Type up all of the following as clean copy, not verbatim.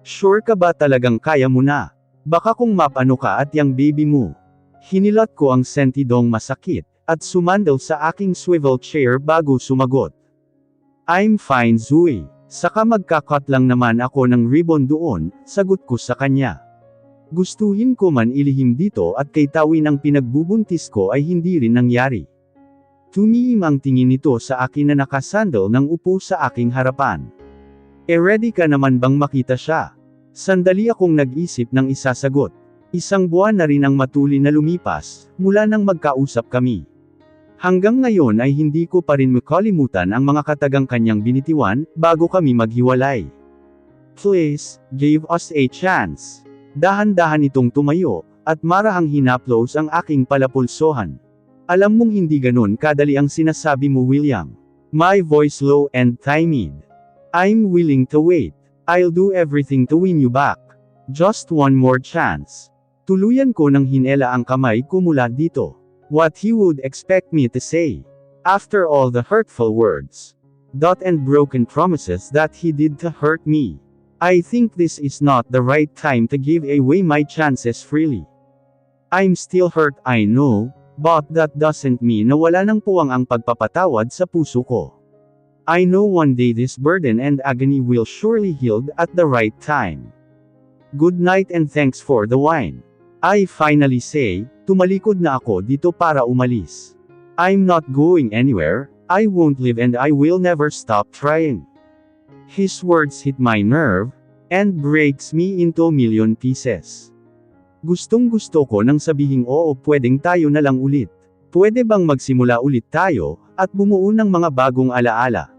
Sure ka ba talagang kaya mo na? Baka kung mapano ka at yang baby mo. Hinilot ko ang sentidong masakit, at sumandal sa aking swivel chair bago sumagot. I'm fine Zoe. Saka magkakot lang naman ako ng ribbon doon, sagot ko sa kanya. Gustuhin ko man ilihim dito at kay Tawin ang pinagbubuntis ko ay hindi rin nangyari. Tumihim ang tingin nito sa akin na nakasandal ng upo sa aking harapan. Ready ka naman bang makita siya? Sandali akong nag-isip ng isasagot. Isang buwan na rin ang matuli na lumipas, mula nang magkausap kami. Hanggang ngayon ay hindi ko pa rin makalimutan ang mga katagang kanyang binitiwan, bago kami maghiwalay. Please, give us a chance. Dahan-dahan itong tumayo, at marahang hinaplos ang aking palapulsohan. Alam mong hindi ganun kadali ang sinasabi mo William. My voice low and timid. I'm willing to wait. I'll do everything to win you back. Just one more chance. Tuluyan ko nang hinela ang kamay ko mula dito. What he would expect me to say. After all the hurtful words. And broken promises that he did to hurt me. I think this is not the right time to give away my chances freely. I'm still hurt I know, but that doesn't mean na wala nang puwang ang pagpapatawad sa puso ko. I know one day this burden and agony will surely heal at the right time. Good night and thanks for the wine. I finally say, tumalikod na ako dito para umalis. I'm not going anywhere, I won't leave and I will never stop trying. His words hit my nerve, and breaks me into a million pieces. Gustong gusto ko nang sabihing oo pwedeng tayo na lang ulit. Pwede bang magsimula ulit tayo, at bumuo ng mga bagong alaala.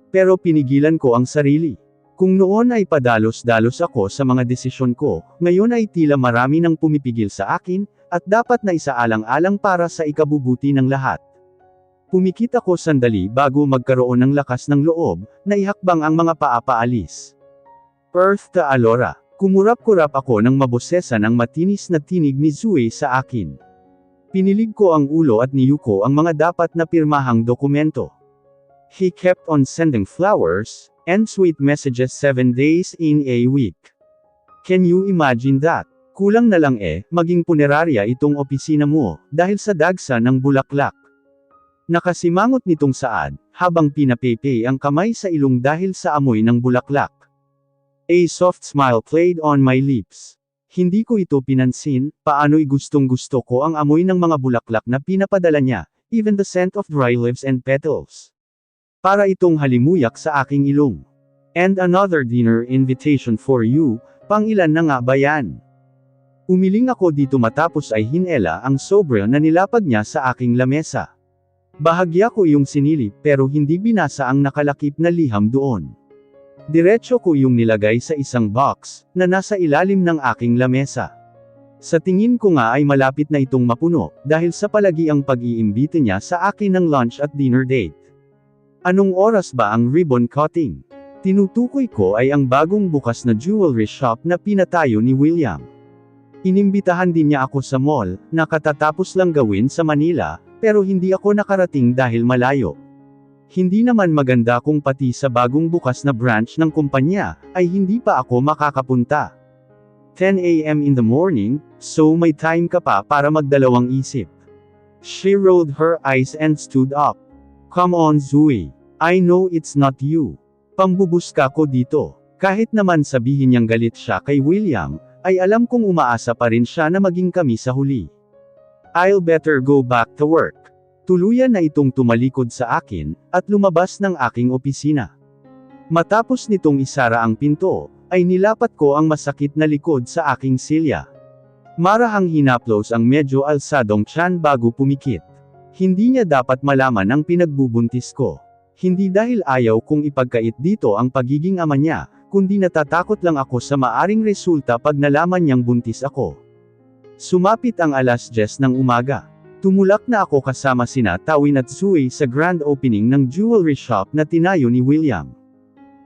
Pero pinigilan ko ang sarili. Kung noon ay padalos-dalos ako sa mga desisyon ko, ngayon ay tila marami nang pumipigil sa akin, at dapat na isaalang-alang para sa ikabubuti ng lahat. Pumikit ako sandali bago magkaroon ng lakas ng loob, na ihakbang ang mga paalis. Earth to Alora. Kumurap-kurap ako nang mabosesan ang matinis na tinig ni Zoe sa akin. Pinilig ko ang ulo at niyuko ang mga dapat na pirmahang dokumento. He kept on sending flowers and sweet messages 7 days in a week. Can you imagine that? Kulang na lang maging punerarya itong opisina mo, dahil sa dagsa ng bulaklak. Nakasimangot nitong saad, habang pinapepe ang kamay sa ilong dahil sa amoy ng bulaklak. A soft smile played on my lips. Hindi ko ito pinansin, paano'y gustong-gusto ko ang amoy ng mga bulaklak na pinapadala niya, even the scent of dry leaves and petals. Para itong halimuyak sa aking ilong. And another dinner invitation for you, pang-ilan na nga ba yan? Umiling ako dito matapos ay hinela ang sobra na nilapag niya sa aking lamesa. Bahagya ko yung sinilip pero hindi binasa ang nakalakip na liham doon. Diretso ko yung nilagay sa isang box, na nasa ilalim ng aking lamesa. Sa tingin ko nga ay malapit na itong mapuno, dahil sa palagiang pag-iimbita niya sa akin ng lunch at dinner date. Anong oras ba ang ribbon cutting? Tinutukoy ko ay ang bagong bukas na jewelry shop na pinatayo ni William. Inimbitahan din niya ako sa mall, na katatapos lang gawin sa Manila, pero hindi ako nakarating dahil malayo. Hindi naman maganda kung pati sa bagong bukas na branch ng kumpanya, ay hindi pa ako makakapunta. 10 a.m. in the morning, so may time ka pa para magdalawang isip. She rolled her eyes and stood up. Come on Zoe. I know it's not you. Pambubuska ko dito. Kahit naman sabihin niyang galit siya kay William, ay alam kong umaasa pa rin siya na maging kami sa huli. I'll better go back to work. Tuluyan na itong tumalikod sa akin, at lumabas ng aking opisina. Matapos nitong isara ang pinto, ay nilapat ko ang masakit na likod sa aking silya. Marahang hinaplos ang medyo alsadong tiyan bago pumikit. Hindi niya dapat malaman ang pinagbubuntis ko. Hindi dahil ayaw kong ipagkait dito ang pagiging ama niya, kundi natatakot lang ako sa maaring resulta pag nalaman niyang buntis ako. Sumapit ang 10:00 ng umaga. Tumulak na ako kasama sina Tawin at Zoe sa grand opening ng jewelry shop na tinayo ni William.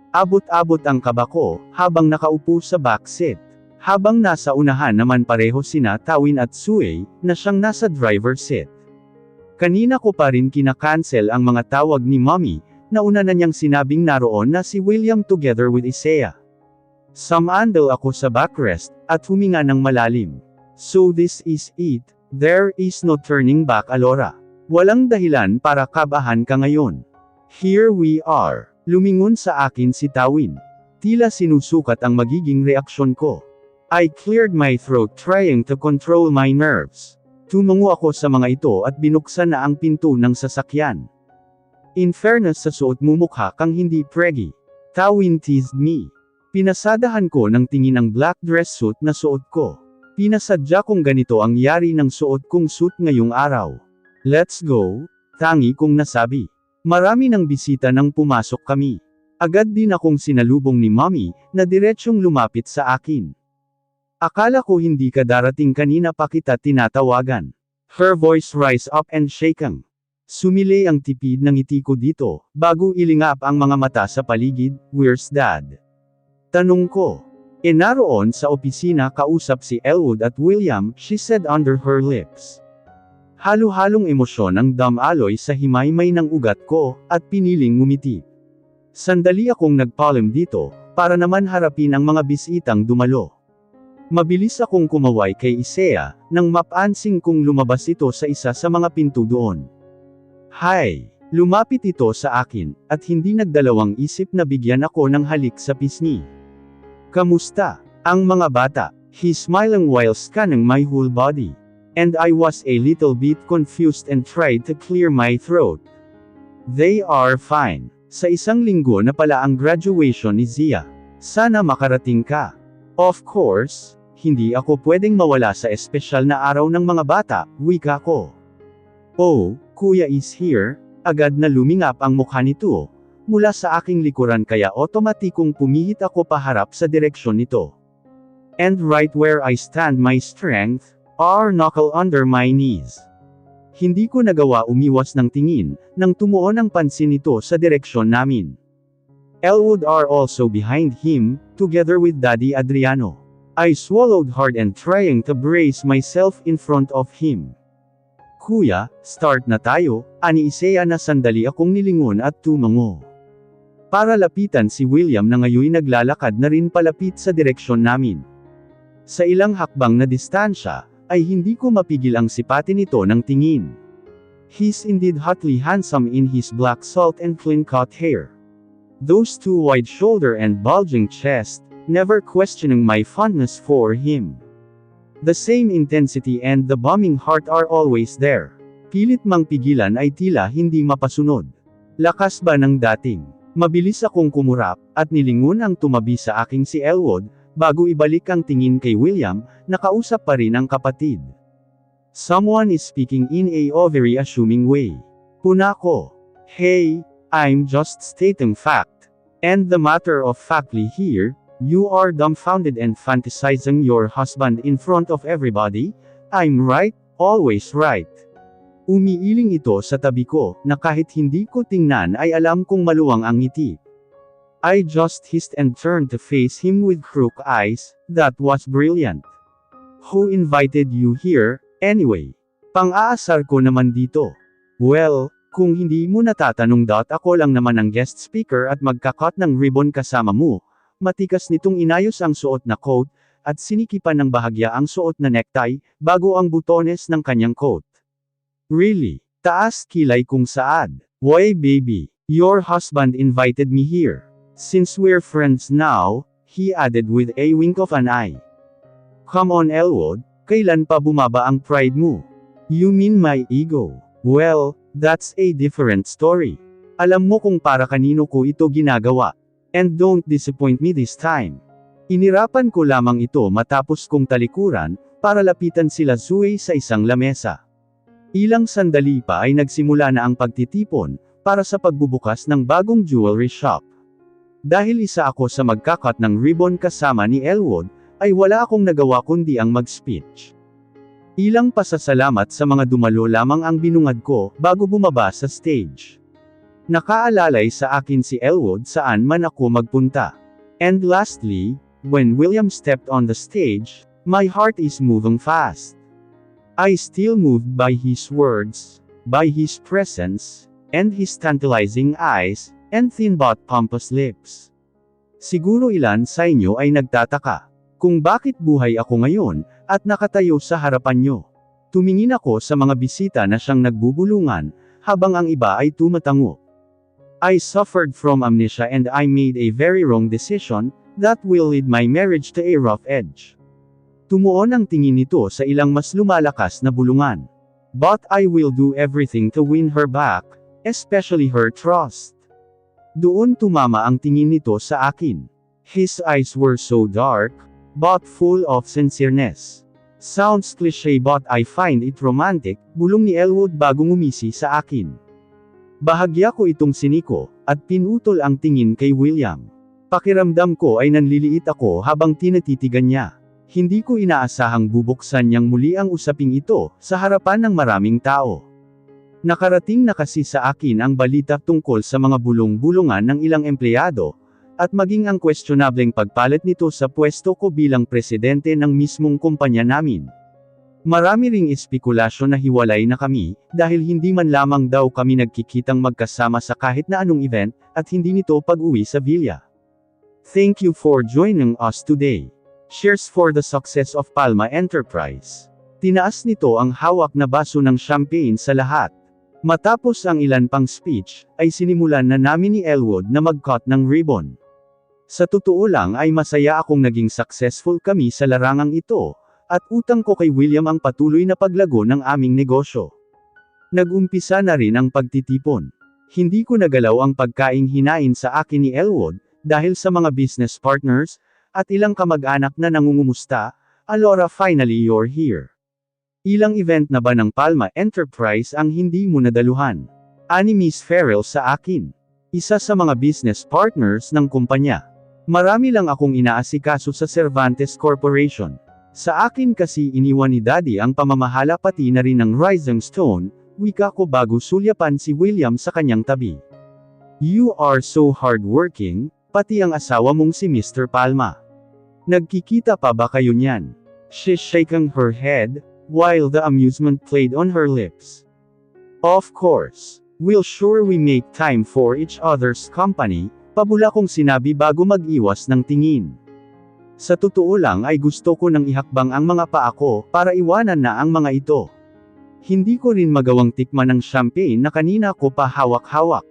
Abot-abot ang kaba ko, habang nakaupo sa backseat. Habang nasa unahan naman pareho sina Tawin at Zoe, na siyang nasa driver seat. Kanina ko pa rin kinakancel ang mga tawag ni Mommy, na una na niyang sinabing naroon na si William together with Isaiah. Sumandal ako sa backrest, at huminga ng malalim. So this is it, there is no turning back Alora. Walang dahilan para kabahan ka ngayon. Here we are. Lumingon sa akin si Tawin. Tila sinusukat ang magiging reaksyon ko. I cleared my throat trying to control my nerves. Tumango ako sa mga ito at binuksan na ang pinto ng sasakyan. In fairness sa suot mo mukha kang hindi preggy. Tawin teased me. Pinasadahan ko ng tingin ang black dress suit na suot ko. Pinasadya kong ganito ang yari ng suot kong suit ngayong araw. Let's go, tangi kong nasabi. Marami ng bisita nang pumasok kami. Agad din akong sinalubong ni mommy, na diretsyong lumapit sa akin. Akala ko hindi ka darating kanina pa kita tinatawagan. Her voice rise up and shaking. Sumilay ang tipid ng ngiti ko dito, bago ilingap ang mga mata sa paligid. Where's dad? Tanong ko. Naroon sa opisina kausap si Elwood at William, she said under her lips. Halo-halong emosyon ang damaloy sa himaymay ng ugat ko, at piniling ngumiti. Sandali akong nagpalm dito, para naman harapin ang mga bisitang dumalo. Mabilis akong kumaway kay Isaiah, nang mapansing kong lumabas ito sa isa sa mga pinto doon. Hi! Lumapit ito sa akin, at hindi nagdalawang isip na bigyan ako ng halik sa pisngi. Kamusta? Ang mga bata? He smiling while scanning my whole body. And I was a little bit confused and tried to clear my throat. They are fine. Sa isang linggo na pala ang graduation ni Zia. Sana makarating ka. Of course, hindi ako pwedeng mawala sa espesyal na araw ng mga bata, wika ko. Oh, kuya is here, agad na lumingap ang mukha nito, mula sa aking likuran kaya otomatikong pumihit ako paharap sa direksyon nito. And right where I stand my strength, are knuckle under my knees. Hindi ko nagawa umiwas ng tingin, nang tumuon ang pansin nito sa direksyon namin. Elwood are also behind him, together with Daddy Adriano. I swallowed hard and trying to brace myself in front of him. Kuya, start na tayo, ani Isaiah na sandali akong nilingon at tumango. Para lapitan si William na ngayon naglalakad na rin palapit sa direksyon namin. Sa ilang hakbang na distansya, ay hindi ko mapigil ang sipatin nito ng tingin. He's indeed hotly handsome in his black salt and clean-cut hair. Those two wide shoulder and bulging chest, never questioning my fondness for him. The same intensity and the bombing heart are always there. Pilit mang pigilan ay tila hindi mapasunod. Lakas ba ng dating? Mabilis akong kumurap, at nilingon ang tumabi sa aking si Elwood, bago ibalik ang tingin kay William, nakausap pa rin ang kapatid. Someone is speaking in a very assuming way. Puna ko. Hey, I'm just stating fact. And the matter of factly here, you are dumbfounded and fantasizing your husband in front of everybody? I'm right, always right. Umiiling ito sa tabi ko, na kahit hindi ko tingnan ay alam kong maluwang ang ngiti. I just hissed and turned to face him with crook eyes. That was brilliant. Who invited you here, anyway? Pang-aasar ko naman dito. Well, kung hindi mo natatanong ako lang naman ang guest speaker at magkakot ng ribbon kasama mo. Matikas nitong inayos ang suot na coat, at sinikipan ng bahagya ang suot na necktie, bago ang butones ng kanyang coat. Really? Taas kilay kung saad. Why baby, your husband invited me here. Since we're friends now, he added with a wink of an eye. Come on Elwood, kailan pa bumaba ang pride mo? You mean my ego? Well, that's a different story. Alam mo kung para kanino ko ito ginagawa. And don't disappoint me this time. Inirapan ko lamang ito matapos kong talikuran, para lapitan sila Zoe sa isang lamesa. Ilang sandali pa ay nagsimula na ang pagtitipon, para sa pagbubukas ng bagong jewelry shop. Dahil isa ako sa magkakat ng ribbon kasama ni Elwood, ay wala akong nagawa kundi ang mag-speech. Ilang pasasalamat sa mga dumalo lamang ang binungad ko, bago bumaba sa stage. Nakaalalay sa akin si Elwood saan man ako magpunta. And lastly, when William stepped on the stage, my heart is moving fast. I still moved by his words, by his presence, and his tantalizing eyes, and thin but pompous lips. Siguro ilan sa inyo ay nagtataka kung bakit buhay ako ngayon, at nakatayo sa harapan nyo. Tumingin ako sa mga bisita na siyang nagbubulungan, habang ang iba ay tumatango. I suffered from amnesia and I made a very wrong decision, that will lead my marriage to a rough edge. Tumuon ang tingin nito sa ilang mas lumalakas na bulungan. But I will do everything to win her back, especially her trust. Doon tumama ang tingin nito sa akin. His eyes were so dark, but full of sincereness. Sounds cliché but I find it romantic, bulong ni Elwood bago ngumisi sa akin. Bahagya ko itong siniko, at pinutol ang tingin kay William. Pakiramdam ko ay nanliliit ako habang tinatitigan niya. Hindi ko inaasahang bubuksan niyang muli ang usaping ito, sa harapan ng maraming tao. Nakarating na kasi sa akin ang balita tungkol sa mga bulong-bulungan ng ilang empleyado, at maging ang questionableng pagpalit nito sa pwesto ko bilang presidente ng mismong kumpanya namin. Marami ring espekulasyon na hiwalay na kami, dahil hindi man lamang daw kami nagkikitang magkasama sa kahit na anong event, at hindi nito pag-uwi sa villa. Thank you for joining us today. Cheers for the success of Palma Enterprise. Tinaas nito ang hawak na baso ng champagne sa lahat. Matapos ang ilan pang speech, ay sinimulan na namin ni Elwood na mag-cut ng ribbon. Sa totoo lang ay masaya akong naging successful kami sa larangang ito, at utang ko kay William ang patuloy na paglago ng aming negosyo. Nag-umpisa na rin ang pagtitipon. Hindi ko nagalaw ang pagkaing hinain sa akin ni Elwood, dahil sa mga business partners, at ilang kamag-anak na nangungumusta. Alora, finally you're here. Ilang event na ba ng Palma Enterprise ang hindi mo nadaluhan? Ani Miss Farrell sa akin. Isa sa mga business partners ng kumpanya. Marami lang akong inaasikaso sa Cervantes Corporation. Sa akin kasi iniwan ni Daddy ang pamamahala pati na rin ng Rising Stone, wika ko bago sulyapan si William sa kanyang tabi. You are so hardworking, pati ang asawa mong si Mr. Palma. Nagkikita pa ba kayo niyan? She's shaking her head, while the amusement played on her lips. Of course. We'll sure we make time for each other's company, pabula kong sinabi bago mag-iwas ng tingin. Sa totoo lang ay gusto ko nang ihakbang ang mga paa ko, para iwanan na ang mga ito. Hindi ko rin magawang tikman ng champagne na kanina ko pa hawak-hawak.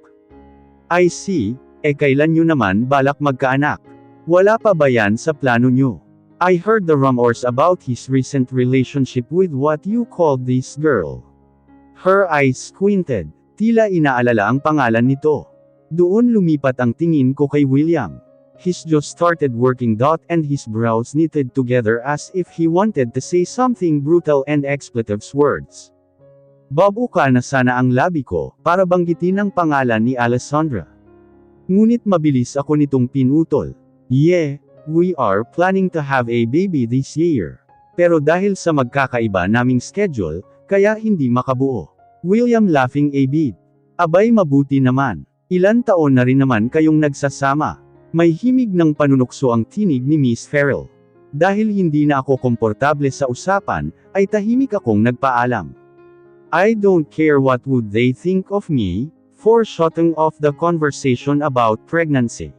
I see, kailan nyo naman balak magkaanak? Wala pa ba yan sa plano nyo? I heard the rumors about his recent relationship with what you called this girl. Her eyes squinted. Tila inaalala ang pangalan nito. Doon lumipat ang tingin ko kay William. His jaw started working and his brows knitted together as if he wanted to say something brutal and expletives words. Babuka na sana ang labi ko, para banggitin ang pangalan ni Alessandra. Ngunit mabilis ako nitong pinutol. Yeah. We are planning to have a baby this year. Pero dahil sa magkakaiba naming schedule, kaya hindi makabuo. William laughing a bit. Abay mabuti naman. Ilan taon na rin naman kayong nagsasama. May himig ng panunukso ang tinig ni Miss Farrell. Dahil hindi na ako komportable sa usapan, ay tahimik akong nagpaalam. I don't care what would they think of me, for shutting off the conversation about pregnancy.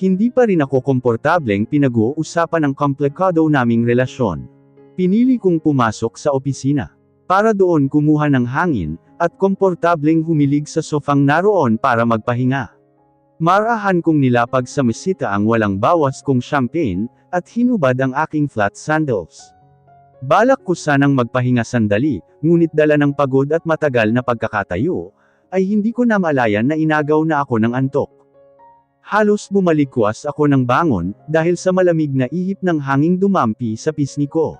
Hindi pa rin ako komportableng pinag-uusapan ang komplikado naming relasyon. Pinili kong pumasok sa opisina. Para doon kumuha ng hangin, at komportableng humilig sa sofang naroon para magpahinga. Marahan kong nilapag sa mesita ang walang bawas kong champagne, at hinubad ang aking flat sandals. Balak ko sanang magpahinga sandali, ngunit dala ng pagod at matagal na pagkakatayo, ay hindi ko namalayan na inagaw na ako ng antok. Halos bumalikwas ako ng bangon, dahil sa malamig na ihip ng hanging dumampi sa pisngi ko.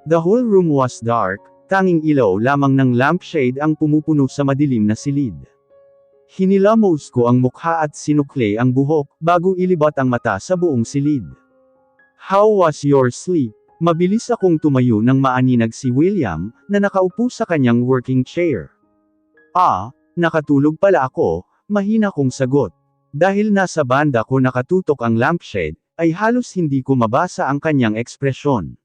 The whole room was dark, tanging ilaw lamang ng lampshade ang pumupuno sa madilim na silid. Hinilamos ko ang mukha at sinukle ang buhok, bago ilibat ang mata sa buong silid. How was your sleep? Mabilis akong tumayo nang maaninag si William, na nakaupo sa kanyang working chair. Nakatulog pala ako, mahina kong sagot. Dahil nasa banda ko nakatutok ang lampshade, ay halos hindi ko mabasa ang kanyang ekspresyon.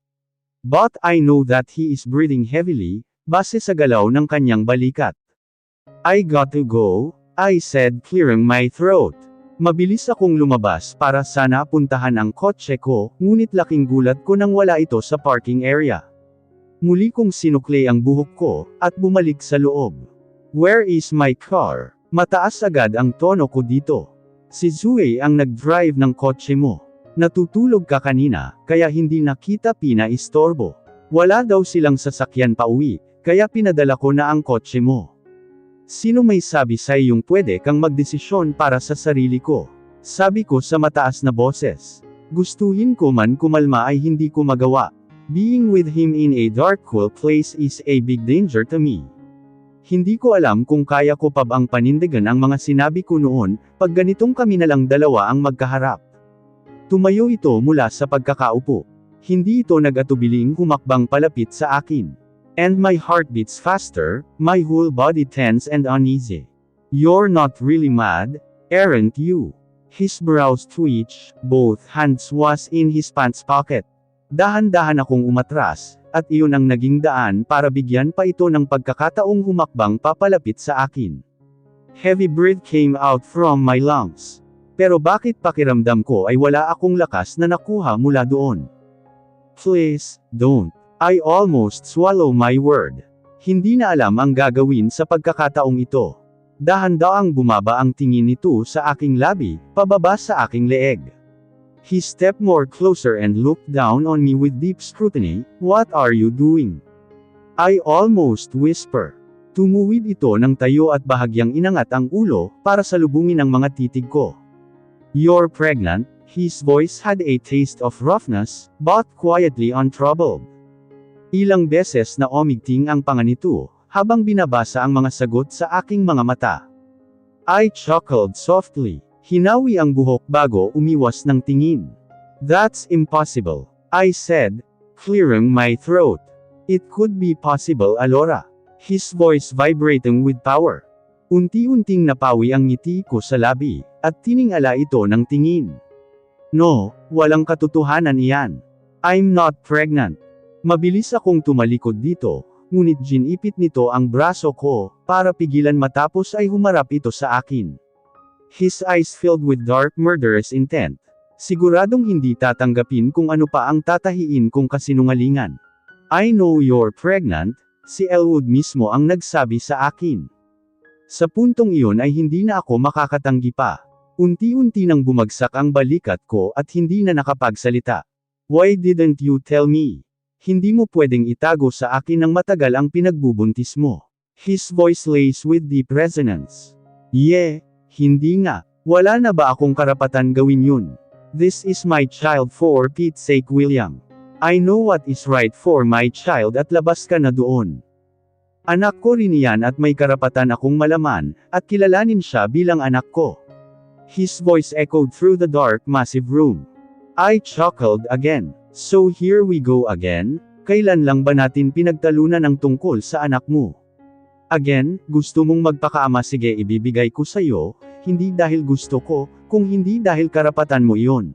But I know that he is breathing heavily, base sa galaw ng kanyang balikat. I got to go, I said clearing my throat. Mabilis akong lumabas para sana puntahan ang kotse ko, ngunit laking gulat ko nang wala ito sa parking area. Muli kong sinukli ang buhok ko, at bumalik sa loob. Where is my car? Mataas agad ang tono ko dito. Si Zue ang nag-drive ng kotse mo. Natutulog ka kanina, kaya hindi nakita pinaistorbo. Wala daw silang sasakyan pa uwi, kaya pinadala ko na ang kotse mo. Sino may sabi sa iyong pwede kang magdesisyon para sa sarili ko? Sabi ko sa mataas na boses. Gustuhin ko man kumalma ay hindi ko magawa. Being with him in a dark cool place is a big danger to me. Hindi ko alam kung kaya ko pa bang panindigan ang mga sinabi ko noon, pag ganitong kami na lang dalawa ang magkaharap. Tumayo ito mula sa pagkakaupo. Hindi ito nag-atubiling humakbang palapit sa akin. And my heart beats faster, my whole body tense and uneasy. You're not really mad, aren't you? His brows twitched, both hands was in his pants pocket. Dahan-dahan akong umatras, at iyon ang naging daan para bigyan pa ito ng pagkakataong humakbang papalapit sa akin. Heavy breath came out from my lungs. Pero bakit pakiramdam ko ay wala akong lakas na nakuha mula doon? Please, don't. I almost swallow my word. Hindi na alam ang gagawin sa pagkakataong ito. Dahan-daang bumaba ang tingin nito sa aking labi, pababa sa aking leeg. He stepped more closer and looked down on me with deep scrutiny. What are you doing? I almost whisper. Tumuwid ito ng tayo at bahagyang inangat ang ulo, para salubungin ang mga titig ko. You're pregnant? His voice had a taste of roughness, but quietly untroubled. Ilang beses na umigting ang panga nito, habang binabasa ang mga sagot sa aking mga mata. I chuckled softly. Hinawi ang buhok bago umiwas ng tingin. That's impossible, I said, clearing my throat. It could be possible, Alora. His voice vibrating with power. Unti-unting napawi ang ngiti ko sa labi, at tiningala ito ng tingin. No, walang katotohanan iyan. I'm not pregnant. Mabilis akong tumalikod dito, ngunit ginipit nito ang braso ko, para pigilan matapos ay humarap ito sa akin. His eyes filled with dark murderous intent. Siguradong hindi tatanggapin kung ano pa ang tatahiin kong kasinungalingan. I know you're pregnant, si Elwood mismo ang nagsabi sa akin. Sa puntong iyon ay hindi na ako makakatanggi pa. Unti-unti nang bumagsak ang balikat ko at hindi na nakapagsalita. Why didn't you tell me? Hindi mo pwedeng itago sa akin ng matagal ang pinagbubuntis mo. His voice lays with deep resonance. Yeah. Hindi nga. Wala na ba akong karapatan gawin yun? This is my child for Pete's sake, William. I know what is right for my child at labas ka na doon. Anak ko rin yan at may karapatan akong malaman, at kilalanin siya bilang anak ko. His voice echoed through the dark, massive room. I chuckled again. So here we go again? Kailan lang ba natin pinagtalunan ang tungkol sa anak mo? Again, gusto mong magpakaama, sige ibibigay ko sa'yo, hindi dahil gusto ko, kung hindi dahil karapatan mo iyon.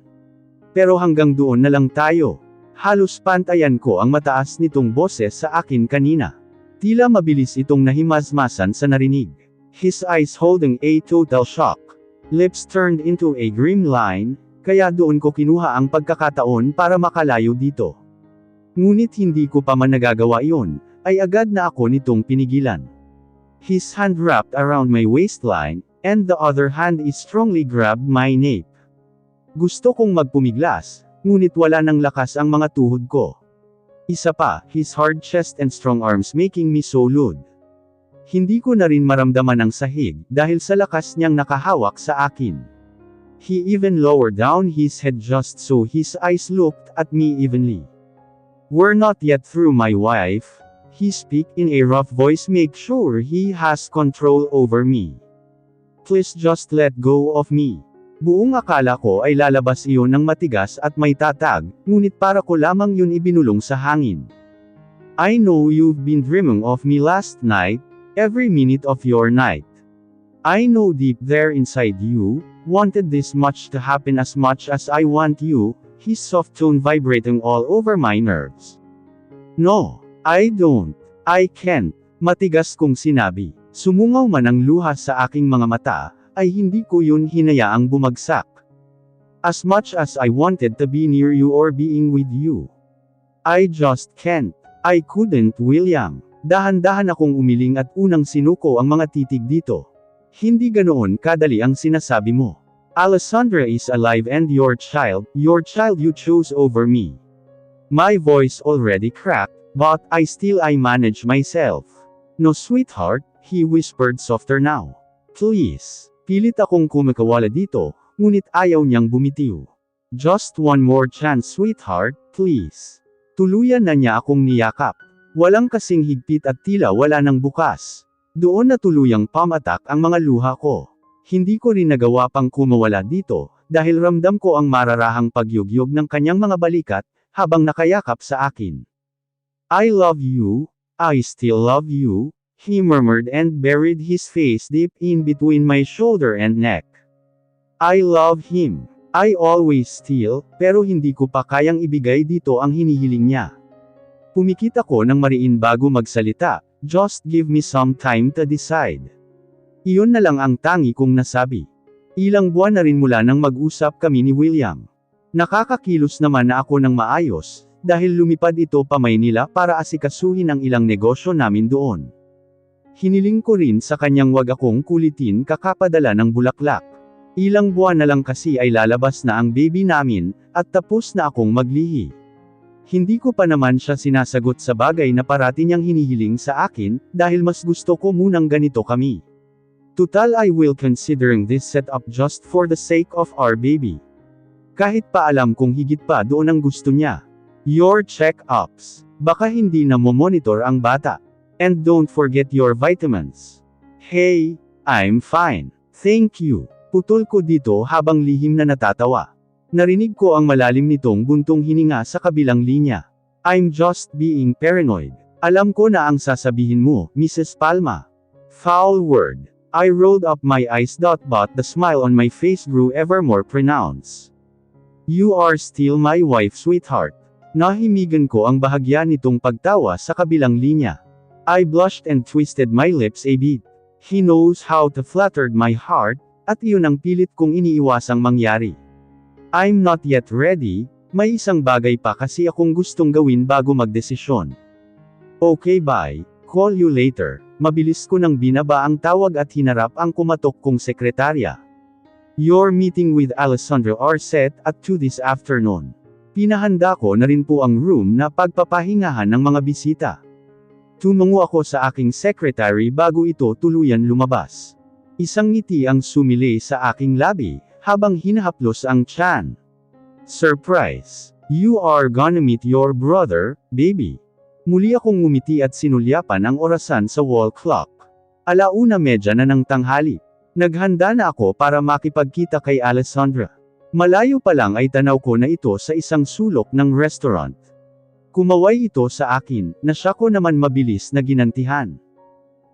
Pero hanggang doon na lang tayo. Halos pantayan ko ang mataas nitong boses sa akin kanina. Tila mabilis itong nahimasmasan sa narinig. His eyes holding a total shock. Lips turned into a grim line, kaya doon ko kinuha ang pagkakataon para makalayo dito. Ngunit hindi ko pa man nagagawa iyon, ay agad na ako nitong pinigilan. His hand wrapped around my waistline, and the other hand is strongly grabbed my nape. Gusto kong magpumiglas, ngunit wala ng lakas ang mga tuhod ko. Isa pa, his hard chest and strong arms making me so lewd. Hindi ko na rin maramdaman ang sahig, dahil sa lakas niyang nakahawak sa akin. He even lowered down his head just so his eyes looked at me evenly. We're not yet through, my wife. He speak in a rough voice, make sure he has control over me. Please just let go of me. Buong akala ko ay lalabas iyon ng matigas at may tatag, ngunit para ko lamang yun ibinulong sa hangin. I know you've been dreaming of me last night, every minute of your night. I know deep there inside you, wanted this much to happen as much as I want you, his soft tone vibrating all over my nerves. No. I don't. I can't. Matigas kong sinabi. Sumungaw man ang luha sa aking mga mata, ay hindi ko yun hinayaang bumagsak. As much as I wanted to be near you or being with you, I just can't. I couldn't, William. Dahan-dahan akong umiling at unang sinuko ang mga titig dito. Hindi ganoon kadali ang sinasabi mo. Alessandra is alive and your child you chose over me. My voice already cracked, but I manage myself. No sweetheart, he whispered softer now. Please. Pilit akong kumakawala dito, ngunit ayaw niyang bumitiw. Just one more chance sweetheart, please. Tuluyan na niya akong niyakap. Walang kasing higpit at tila wala nang bukas. Doon na tuluyang pamatak ang mga luha ko. Hindi ko rin nagawa pang kumawala dito, dahil ramdam ko ang mararahang pagyugyog ng kanyang mga balikat, habang nakayakap sa akin. I love you, I still love you, he murmured and buried his face deep in between my shoulder and neck. I love him. I always steal, pero hindi ko pa kayang ibigay dito ang hinihiling niya. Pumikit ako ng mariin bago magsalita, just give me some time to decide. Iyon na lang ang tangi kong nasabi. Ilang buwan na rin mula nang mag-usap kami ni William. Nakakakilos naman na ako ng maayos, dahil lumipad ito pa Maynila para asikasuhin ang ilang negosyo namin doon. Hiniling ko rin sa kanyang wag akong kulitin kakapadala ng bulaklak. Ilang buwan na lang kasi ay lalabas na ang baby namin, at tapos na akong maglihi. Hindi ko pa naman siya sinasagot sa bagay na parati niyang hinihiling sa akin, dahil mas gusto ko munang ganito kami. Tutal I will considering this setup just for the sake of our baby. Kahit pa alam kong higit pa doon ang gusto niya. Your check-ups. Baka hindi na mo-monitor ang bata. And don't forget your vitamins. Hey, I'm fine. Thank you. Putol ko dito habang lihim na natatawa. Narinig ko ang malalim nitong buntong hininga sa kabilang linya. I'm just being paranoid. Alam ko na ang sasabihin mo, Mrs. Palma. Foul word. I rolled up my eyes but the smile on my face grew ever more pronounced. You are still my wife sweetheart. Nahimigan ko ang bahagya nitong pagtawa sa kabilang linya. I blushed and twisted my lips a bit. He knows how to flatter my heart, at iyon ang pilit kong iniiwasang mangyari. I'm not yet ready, may isang bagay pa kasi akong gustong gawin bago magdesisyon. Okay bye, call you later. Mabilis ko nang binaba ang tawag at hinarap ang kumatok kong sekretarya. Your meeting with Alessandra are set at 2 this afternoon. Pinahanda ko na rin po ang room na pagpapahingahan ng mga bisita. Tumungo ako sa aking secretary bago ito tuluyan lumabas. Isang ngiti ang sumili sa aking labi, habang hinahaplos ang tiyan. Surprise! You are gonna meet your brother, baby. Muli akong ngumiti at sinulyapan ang orasan sa wall clock. 1:30 na ng tanghali. Naghanda na ako para makipagkita kay Alessandra. Malayo pa lang ay tanaw ko na ito sa isang sulok ng restaurant. Kumaway ito sa akin, na siya ko naman mabilis na ginantihan.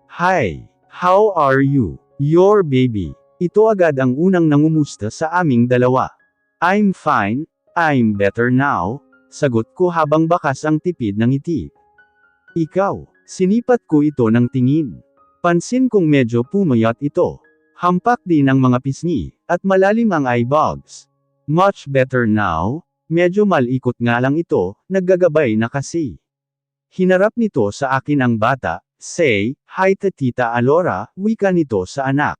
Hi! How are you? Your baby. Ito agad ang unang nangumusta sa aming dalawa. I'm fine, I'm better now, sagot ko habang bakas ang tipid ng ngiti. Ikaw, sinipat ko ito ng tingin. Pansin kong medyo pumayat ito. Hampak din ang mga pisngi, at malalim ang eyebags. Much better now, medyo malikot nga lang ito, naggagabay na kasi. Hinarap nito sa akin ang bata, say, hi to Tita Alora, wika nito sa anak.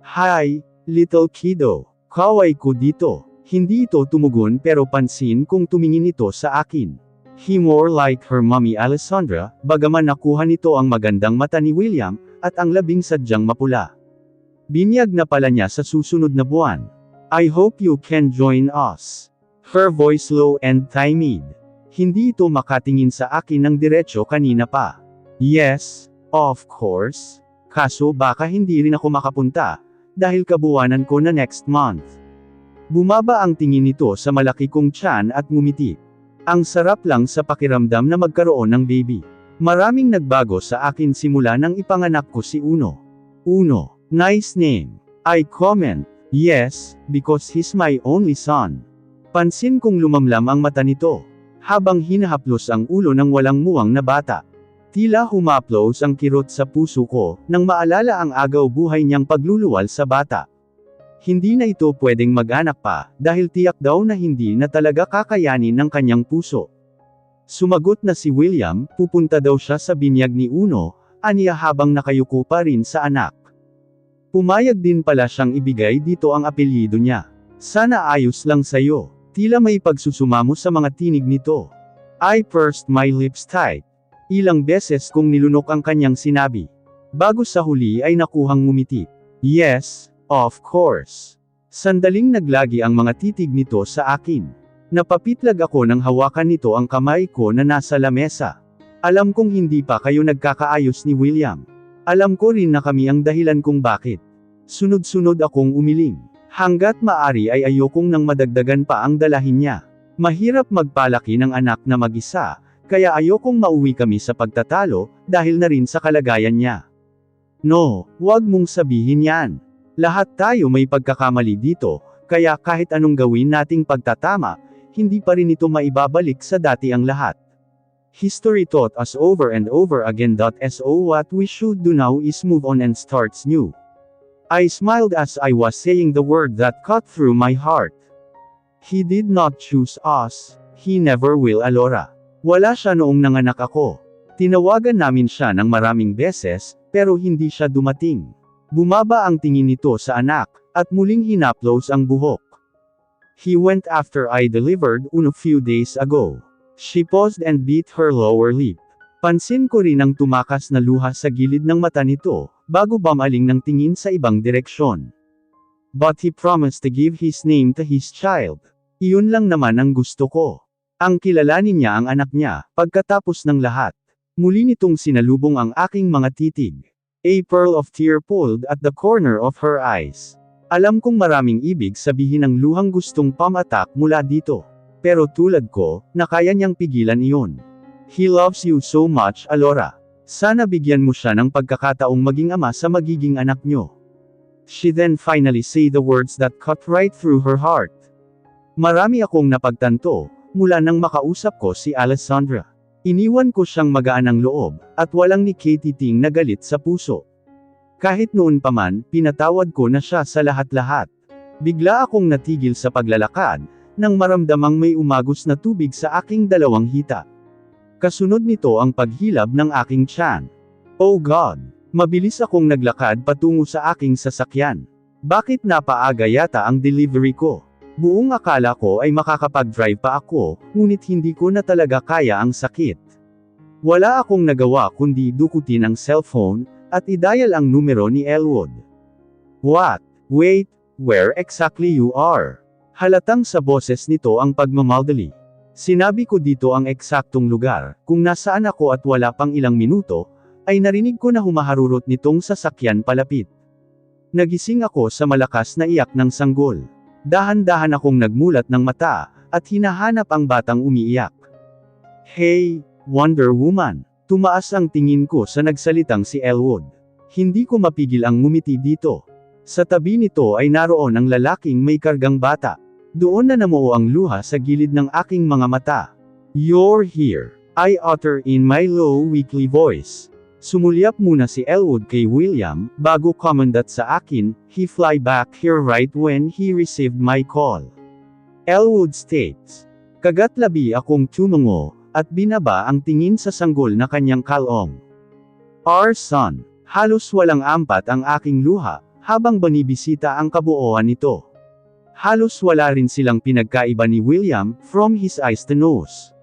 Hi, little kiddo. Kaway ko dito. Hindi ito tumugon pero pansin kong tumingin ito sa akin. He more like her mommy Alessandra, bagaman nakuha nito ang magandang mata ni William, at ang labing sadyang mapula. Binyag na pala niya sa susunod na buwan. I hope you can join us. Her voice low and timid. Hindi ito makatingin sa akin ng diretso kanina pa. Yes, of course. Kaso baka hindi rin ako makapunta, dahil kabuwanan ko na next month. Bumaba ang tingin nito sa malaki kong tiyan at ngumiti. Ang sarap lang sa pakiramdam na magkaroon ng baby. Maraming nagbago sa akin simula nang ipanganak ko si Uno. Uno, nice name. I comment, yes, because he's my only son. Pansin kong lumamlam ang mata nito, habang hinahaplos ang ulo ng walang muwang na bata. Tila humaplos ang kirot sa puso ko, nang maalala ang agaw buhay niyang pagluluwal sa bata. Hindi na ito pwedeng mag-anak pa, dahil tiyak daw na hindi na talaga kakayanin ng kanyang puso. Sumagot na si William, pupunta daw siya sa binyag ni Uno, aniya habang nakayuko pa rin sa anak. Pumayag din pala siyang ibigay dito ang apelyido niya. Sana ayos lang sayo. Tila may pagsusumamo sa mga tinig nito. I pursed my lips tight. Ilang beses kong nilunok ang kanyang sinabi. Bago sa huli ay nakuhang ngumiti. Yes, of course. Sandaling naglagi ang mga titig nito sa akin. Napapitlag ako nang hawakan nito ang kamay ko na nasa lamesa. Alam kong hindi pa kayo nagkakaayos ni William. Alam ko rin na kami ang dahilan kung bakit. Sunod-sunod akong umiling. Hanggat maari ay ayokong nang madagdagan pa ang dalahin niya. Mahirap magpalaki ng anak na mag-isa, kaya ayokong mauwi kami sa pagtatalo, dahil na rin sa kalagayan niya. No, wag mong sabihin yan. Lahat tayo may pagkakamali dito, kaya kahit anong gawin nating pagtatama, hindi pa rin ito maibabalik sa dati ang lahat. History taught us over and over again that what we should do now is move on and starts new. I smiled as I was saying the word that cut through my heart. He did not choose us, he never will, Alora. Wala siya noong nanganak ako. Tinawagan namin siya ng maraming beses, pero hindi siya dumating. Bumaba ang tingin nito sa anak, at muling hinaplos ang buhok. He went after I delivered a few days ago. She paused and bit her lower lip. Pansin ko rin ang tumakas na luha sa gilid ng mata nito, bago bumaling ng tingin sa ibang direksyon. But he promised to give his name to his child. Iyon lang naman ang gusto ko. Ang kilalanin niya ang anak niya, pagkatapos ng lahat. Muli nitong sinalubong ang aking mga titig. A pearl of tear pulled at the corner of her eyes. Alam kong maraming ibig sabihin ang luhang gustong pamatak mula dito. Pero tulad ko, na kaya niyang pigilan iyon. He loves you so much, Alora. Sana bigyan mo siya ng pagkakataong maging ama sa magiging anak niyo. She then finally said the words that cut right through her heart. Marami akong napagtanto, mula nang makausap ko si Alessandra. Iniwan ko siyang magaan ang loob, at walang ni Katie ting na galit sa puso. Kahit noon pa man, pinatawad ko na siya sa lahat-lahat. Bigla akong natigil sa paglalakad, nang maramdamang may umagos na tubig sa aking dalawang hita. Kasunod nito ang paghilab ng aking tiyan. Oh God! Mabilis akong naglakad patungo sa aking sasakyan. Bakit napaaga yata ang delivery ko? Buong akala ko ay makakapag-drive pa ako, ngunit hindi ko na talaga kaya ang sakit. Wala akong nagawa kundi dukutin ang cellphone, at i-dial ang numero ni Elwood. What? Wait, where exactly you are? Halatang sa boses nito ang pagmamaldali. Sinabi ko dito ang eksaktong lugar, kung nasaan ako at wala pang ilang minuto, ay narinig ko na humaharurot nitong sasakyan palapit. Nagising ako sa malakas na iyak ng sanggol. Dahan-dahan akong nagmulat ng mata, at hinahanap ang batang umiiyak. Hey, Wonder Woman! Tumaas ang tingin ko sa nagsalitang si Elwood. Hindi ko mapigil ang ngumiti dito. Sa tabi nito ay naroon ang lalaking may kargang bata. Doon na namuo ang luha sa gilid ng aking mga mata. You're here, I utter in my low weakly voice. Sumulyap muna si Elwood kay William, bago kumandat sa akin, he fly back here right when he received my call. Elwood states. Kagat-labi akong tumungo, at binaba ang tingin sa sanggol na kanyang kalong. Our son. Halos walang ampat ang aking luha, habang banibisita ang kabuoan nito. Halos wala rin silang pinagkaiba ni William, from his eyes to nose.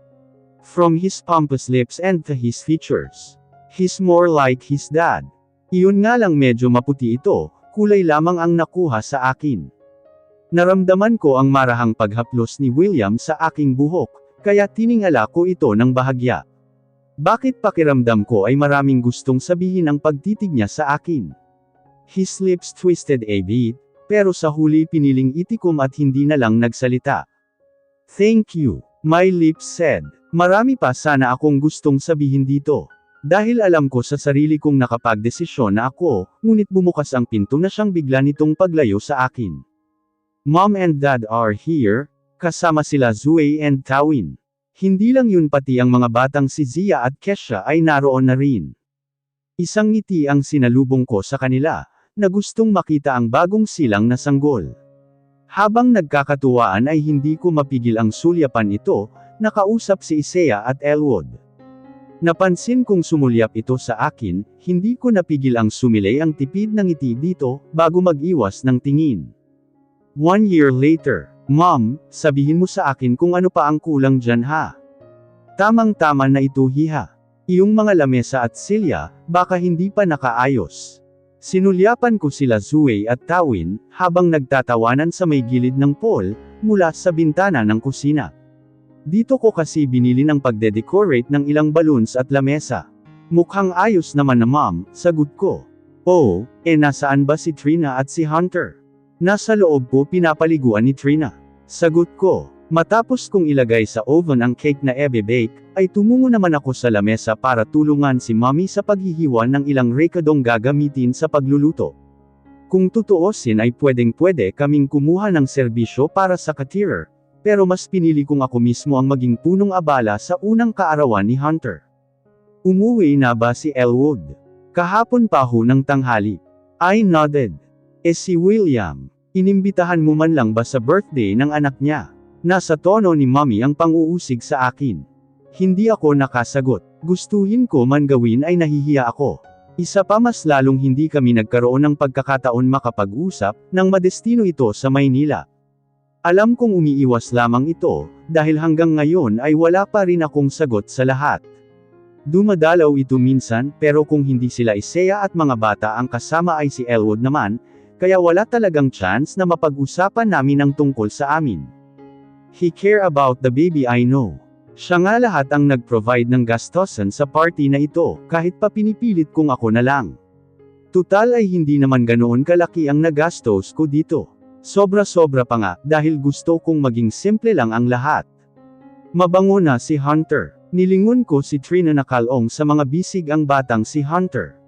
From his pompous lips and to his features. He's more like his dad. Iyon nga lang medyo maputi ito, kulay lamang ang nakuha sa akin. Naramdaman ko ang marahang paghaplos ni William sa aking buhok, kaya tiningala ko ito ng bahagya. Bakit pakiramdam ko ay maraming gustong sabihin ang pagtitig niya sa akin? His lips twisted a bit, pero sa huli piniling itikom at hindi na lang nagsalita. Thank you, my lips said. Marami pa sana akong gustong sabihin dito. Dahil alam ko sa sarili kong nakapagdesisyon na ako, ngunit bumukas ang pinto na siyang bigla nitong paglayo sa akin. Mom and Dad are here, kasama sila Zoe and Tawin. Hindi lang yun, pati ang mga batang si Zia at Kesha ay naroon na rin. Isang ngiti ang sinalubong ko sa kanila, na gustong makita ang bagong silang na sanggol. Habang nagkakatuwaan ay hindi ko mapigil ang sulyapan ito, nakausap si Isaiah at Elwood. Napansin kong sumulyap ito sa akin, hindi ko napigil ang sumilay ang tipid ng ngiti dito, bago mag-iwas ng tingin. 1 year later, Mom, sabihin mo sa akin kung ano pa ang kulang dyan ha. Tamang-tama na ito hiha. Iyong mga lamesa at silya, baka hindi pa nakaayos. Sinulyapan ko sila Zoe at Tawin, habang nagtatawanan sa may gilid ng pool, mula sa bintana ng kusina. Dito ko kasi binili ng pagde-decorate ng ilang balloons at lamesa. Mukhang ayos naman na Mom, sagot ko. Oh, nasaan ba si Trina at si Hunter? Nasa loob ko pinapaliguan ni Trina. Sagot ko. Matapos kong ilagay sa oven ang cake na ebe-bake, ay tumungo naman ako sa lamesa para tulungan si Mommy sa paghihiwa ng ilang rekadong gagamitin sa pagluluto. Kung tutuusin ay pwedeng-pwede kaming kumuha ng serbisyo para sa caterer, pero mas pinili kong ako mismo ang maging punong abala sa unang kaarawan ni Hunter. Umuwi na ba si Elwood? Kahapon pa ho ng tanghali. I nodded. Si William, inimbitahan mo man lang ba sa birthday ng anak niya? Nasa tono ni Mommy ang pang-uusig sa akin. Hindi ako nakasagot. Gustuhin ko man gawin ay nahihiya ako. Isa pa, mas lalong hindi kami nagkaroon ng pagkakataon makapag-usap, nang madestino ito sa Maynila. Alam kong umiiwas lamang ito, dahil hanggang ngayon ay wala pa rin akong sagot sa lahat. Dumadalaw ito minsan, pero kung hindi sila Isaiah at mga bata ang kasama ay si Elwood naman, kaya wala talagang chance na mapag-usapan namin ang tungkol sa amin. He care about the baby, I know. Siya nga lahat ang nag-provide ng gastosan sa party na ito, kahit pa pinipilit kong ako na lang. Tutal ay hindi naman ganoon kalaki ang nagastos ko dito. Sobra-sobra pa nga, dahil gusto kong maging simple lang ang lahat. Mabango na si Hunter. Nilingon ko si Trina na kalong sa mga bisig ang batang si Hunter.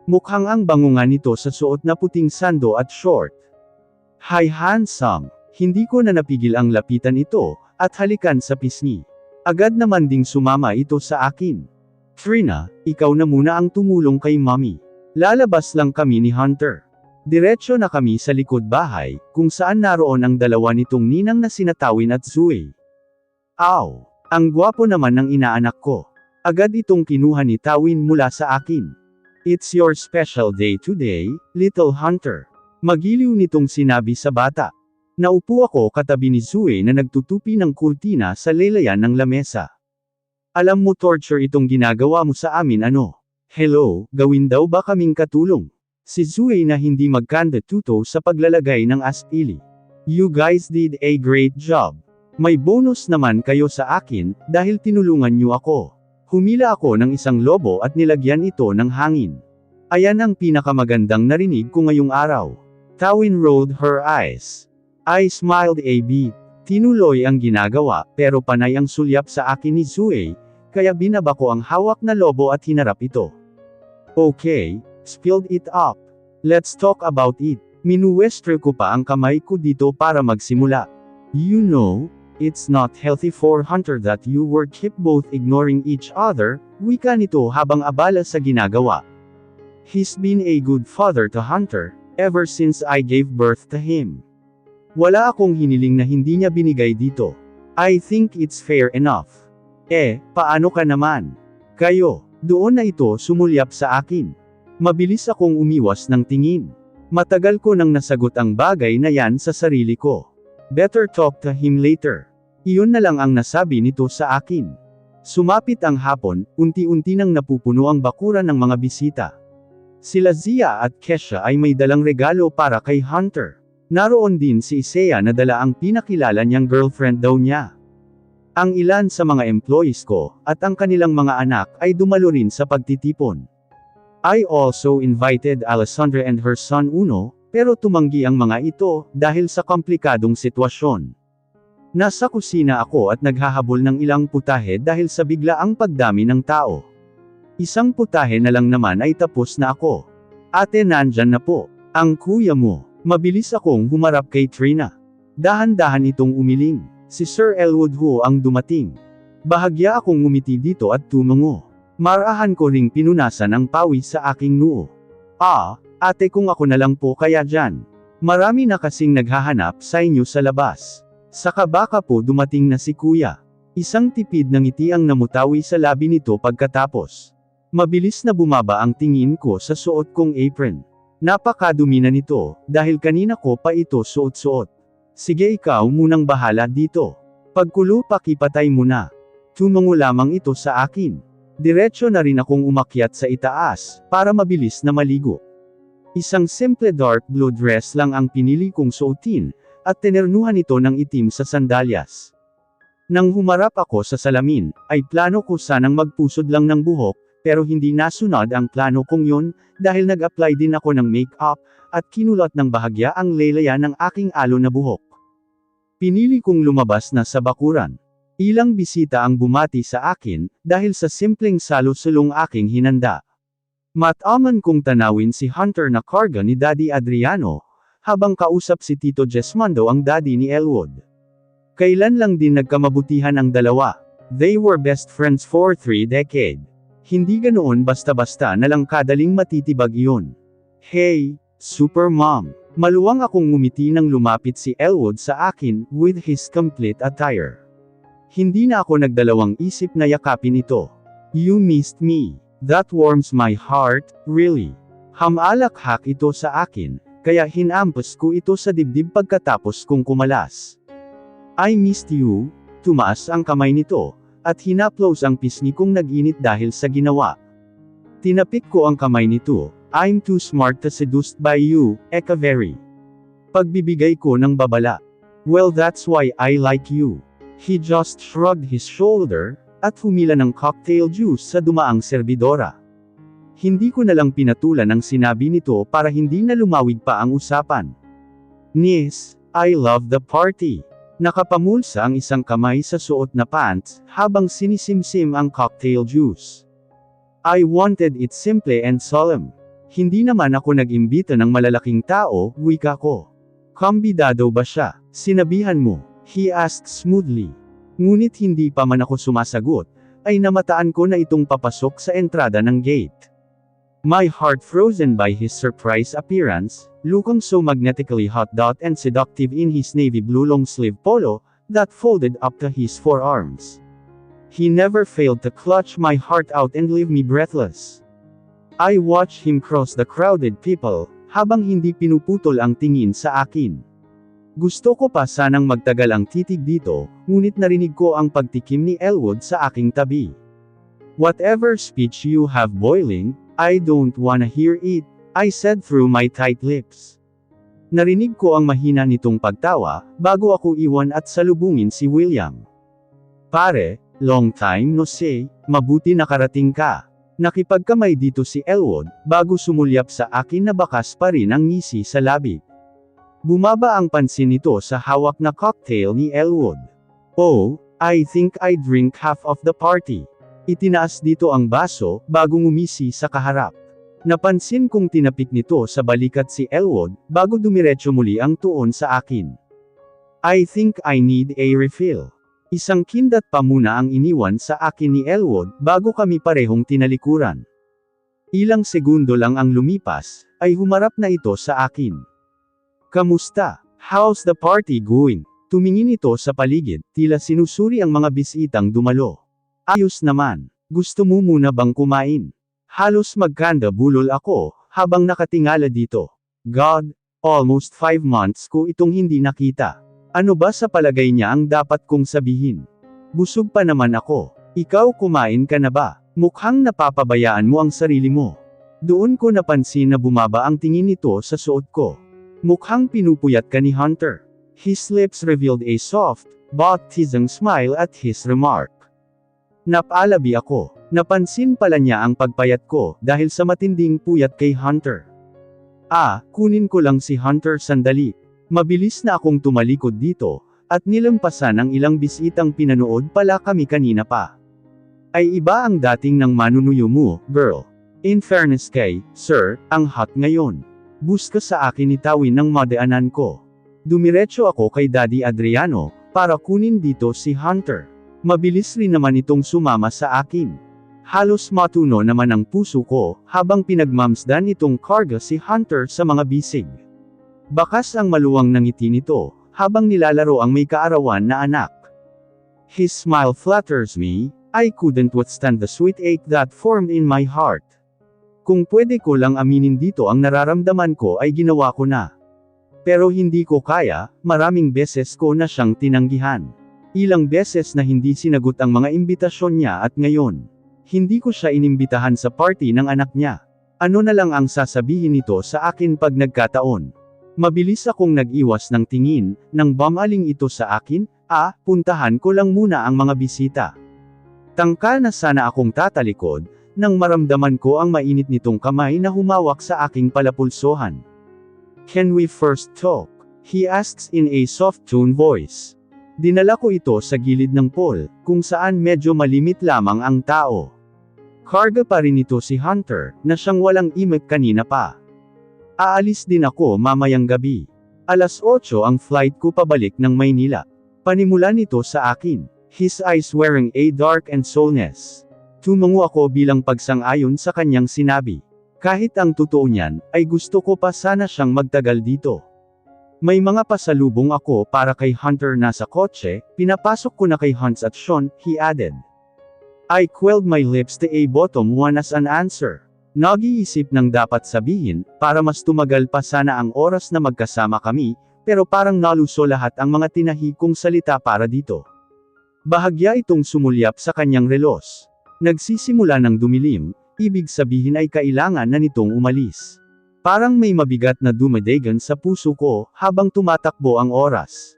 Mukhang ang bango nga nito sa suot na puting sando at short. Hi handsome. Hindi ko na napigil ang lapitan ito, at halikan sa pisngi. Agad naman ding sumama ito sa akin. Trina, ikaw na muna ang tumulong kay Mommy. Lalabas lang kami ni Hunter. Diretso na kami sa likod bahay, kung saan naroon ang dalawa nitong ninang na sina Tawin at Zoe. Aw! Ang gwapo naman ng inaanak ko. Agad itong kinuha ni Tawin mula sa akin. It's your special day today, little Hunter. Magiliw nitong sinabi sa bata. Naupo ako katabi ni Zoe na nagtutupi ng kurtina sa laylayan ng lamesa. Alam mo, torture itong ginagawa mo sa amin, ano? Hello, gawin daw ba kaming katulong? Si Zoe na hindi magkanda-tuto sa paglalagay ng aspili. You guys did a great job. May bonus naman kayo sa akin, dahil tinulungan niyo ako. Humila ako ng isang lobo at nilagyan ito ng hangin. Ayan ang pinakamagandang narinig ko ngayong araw. Tawin rolled her eyes. I smiled a bit. Tinuloy ang ginagawa, pero panay ang sulyap sa akin ni Zoe, kaya binaba ko ang hawak na lobo at hinarap ito. Okay, spilled it up. Let's talk about it. Minuwestro ko pa ang kamay ko dito para magsimula. You know, it's not healthy for Hunter that you were keep both ignoring each other, wika nito habang abala sa ginagawa. He's been a good father to Hunter, ever since I gave birth to him. Wala akong hiniling na hindi niya binigay dito. I think it's fair enough. Paano ka naman? Kayo, doon na ito sumulyap sa akin. Mabilis akong umiwas ng tingin. Matagal ko nang nasagot ang bagay na yan sa sarili ko. Better talk to him later. Iyon na lang ang nasabi nito sa akin. Sumapit ang hapon, unti-unti nang napupuno ang bakuran ng mga bisita. Sila Zia at Kesha ay may dalang regalo para kay Hunter. Naroon din si Isaiah na dala ang pinakilala niyang girlfriend daw niya. Ang ilan sa mga employees ko, at ang kanilang mga anak ay dumalo rin sa pagtitipon. I also invited Alessandra and her son Uno, pero tumanggi ang mga ito, dahil sa komplikadong sitwasyon. Nasa kusina ako at naghahabol ng ilang putahe dahil sa biglaang pagdami ng tao. Isang putahe na lang naman ay tapos na ako. Ate, nandyan na po. Ang kuya mo. Mabilis akong humarap kay Trina. Dahan-dahan itong umiling. Si Sir Elwood ho ang dumating. Bahagya akong ngumiti dito at tumango. Marahan ko ring pinunasan ang pawis sa aking noo. Ate kung ako na lang po kaya dyan. Marami na kasing naghahanap sa inyo sa labas. Saka baka po dumating na si kuya. Isang tipid ng ngiti ang namutawi sa labi nito pagkatapos. Mabilis na bumaba ang tingin ko sa suot kong apron. Napakadumi na nito, dahil kanina ko pa ito suot-suot. Sige ikaw munang bahala dito. Pagkulo pakipatay mo na. Tumango lamang ito sa akin. Diretso na rin akong umakyat sa itaas, para mabilis na maligo. Isang simple dark blue dress lang ang pinili kong suotin, at tinernuhan ito ng itim sa sandalyas. Nang humarap ako sa salamin, ay plano ko sanang magpusod lang ng buhok, pero hindi nasunod ang plano kong yun, dahil nag-apply din ako ng make-up, at kinulat ng bahagya ang lelaya ng aking alo na buhok. Pinili kong lumabas na sa bakuran. Ilang bisita ang bumati sa akin, dahil sa simpleng salo-salong aking hinanda. Mataman kong tanawin si Hunter na karga ni Daddy Adriano, habang kausap si Tito Jesmando ang daddy ni Elwood. Kailan lang din nagkamabutihan ang dalawa. They were best friends for 3 decades. Hindi ganoon basta-basta na lang kadaling matitibag iyon. Hey, Super Mom! Maluwang akong ngumiti nang lumapit si Elwood sa akin, with his complete attire. Hindi na ako nagdalawang isip na yakapin ito. You missed me. That warms my heart, really. Hamalakhak ito sa akin, kaya hinampas ko ito sa dibdib pagkatapos kong kumalas. I missed you. Tumaas ang kamay nito, at hinaplos ang pisngi kong nag-init dahil sa ginawa. Tinapik ko ang kamay nito. I'm too smart to seduced by you, Eka very. Pagbibigay ko ng babala. Well that's why I like you. He just shrugged his shoulder, at humila ng cocktail juice sa dumaang serbidora. Hindi ko na lang pinatulan ang sinabi nito para hindi na lumawig pa ang usapan. Niece, I love the party. Nakapamulsa ang isang kamay sa suot na pants, habang sinisimsim ang cocktail juice. I wanted it simple and solemn. Hindi naman ako nag-imbita ng malalaking tao, wika ko. Kumbidado ba siya? Sinabihan mo? He asked smoothly. Ngunit hindi pa man ako sumasagot, ay namataan ko na itong papasok sa entrada ng gate. My heart frozen by his surprise appearance, looking so magnetically hot and seductive in his navy blue long-sleeve polo, that folded up to his forearms. He never failed to clutch my heart out and leave me breathless. I watched him cross the crowded people, habang hindi pinuputol ang tingin sa akin. Gusto ko pa sanang magtagal ang titig dito, ngunit narinig ko ang pagtikim ni Elwood sa aking tabi. Whatever speech you have boiling, I don't wanna hear it, I said through my tight lips. Narinig ko ang mahina nitong pagtawa, bago ako iwan at salubungin si William. Pare, long time no see, mabuti nakarating ka. Nakipagkamay dito si Elwood, bago sumulyap sa akin na bakas pa rin ang ngisi sa labi. Bumaba ang pansin nito sa hawak na cocktail ni Elwood. Oh, I think I drink half of the party. Itinaas dito ang baso, bago ngumisi sa kaharap. Napansin kong tinapik nito sa balikat si Elwood, bago dumiretso muli ang tuon sa akin. I think I need a refill. Isang kindat pa muna ang iniwan sa akin ni Elwood, bago kami parehong tinalikuran. Ilang segundo lang ang lumipas, ay humarap na ito sa akin. Kamusta? How's the party going? Tumingin ito sa paligid, tila sinusuri ang mga bisitang dumalo. Ayos naman. Gusto mo muna bang kumain? Halos magkanda bulol ako, habang nakatingala dito. God, almost 5 months ko itong hindi nakita. Ano ba sa palagay niya ang dapat kong sabihin? Busog pa naman ako. Ikaw kumain ka na ba? Mukhang napapabayaan mo ang sarili mo. Doon ko napansin na bumaba ang tingin nito sa suot ko. Mukhang pinupuyat ka ni Hunter. His lips revealed a soft, but teasing smile at his remark. Napalabi ako. Napansin pala niya ang pagpayat ko, dahil sa matinding puyat kay Hunter. Kunin ko lang si Hunter sandali. Mabilis na akong tumalikod dito, at nilampasan ang ilang bisitang pinanood pala kami kanina pa. Ay iba ang dating ng manunuyo mo, girl. In fairness kay, sir, ang hot ngayon. Buska sa akin itawin ng madaanan ko. Dumiretso ako kay Daddy Adriano, para kunin dito si Hunter. Mabilis rin naman itong sumama sa akin. Halos matuno naman ang puso ko, habang pinagmamsdan itong karga si Hunter sa mga bisig. Bakas ang maluwang ng ngiti nito, habang nilalaro ang may kaarawan na anak. His smile flatters me, I couldn't withstand the sweet ache that formed in my heart. Kung pwede ko lang aminin dito ang nararamdaman ko ay ginawa ko na. Pero hindi ko kaya, maraming beses ko na siyang tinanggihan. Ilang beses na hindi sinagot ang mga imbitasyon niya at ngayon, hindi ko siya inimbitahan sa party ng anak niya. Ano na lang ang sasabihin nito sa akin pag nagkataon? Mabilis akong nag-iwas ng tingin, nang bumaling ito sa akin, puntahan ko lang muna ang mga bisita. Tangka na sana akong tatalikod, nang maramdaman ko ang mainit nitong kamay na humawak sa aking palapulsohan. Can we first talk? He asks in a soft-toned voice. Dinala ko ito sa gilid ng pool, kung saan medyo malimit lamang ang tao. Karga pa rin ito si Hunter, na siyang walang imik kanina pa. Aalis din ako mamayang gabi. Alas 8 ang flight ko pabalik ng Maynila. Panimula nito sa akin, his eyes wearing a dark and soulness. Tumango ako bilang pagsang-ayon sa kanyang sinabi. Kahit ang totoo niyan, ay gusto ko pa sana siyang magtagal dito. May mga pasalubong ako para kay Hunter na sa kotse, pinapasok ko na kay Hans at Sean, he added. I quelled my lips to a bottom one as an answer. Nag-iisip ng dapat sabihin, para mas tumagal pa sana ang oras na magkasama kami, pero parang naluso lahat ang mga tinahi kong salita para dito. Bahagya itong sumulyap sa kanyang relos. Nagsisimula ng dumilim, ibig sabihin ay kailangan na nitong umalis. Parang may mabigat na dumadagan sa puso ko, habang tumatakbo ang oras.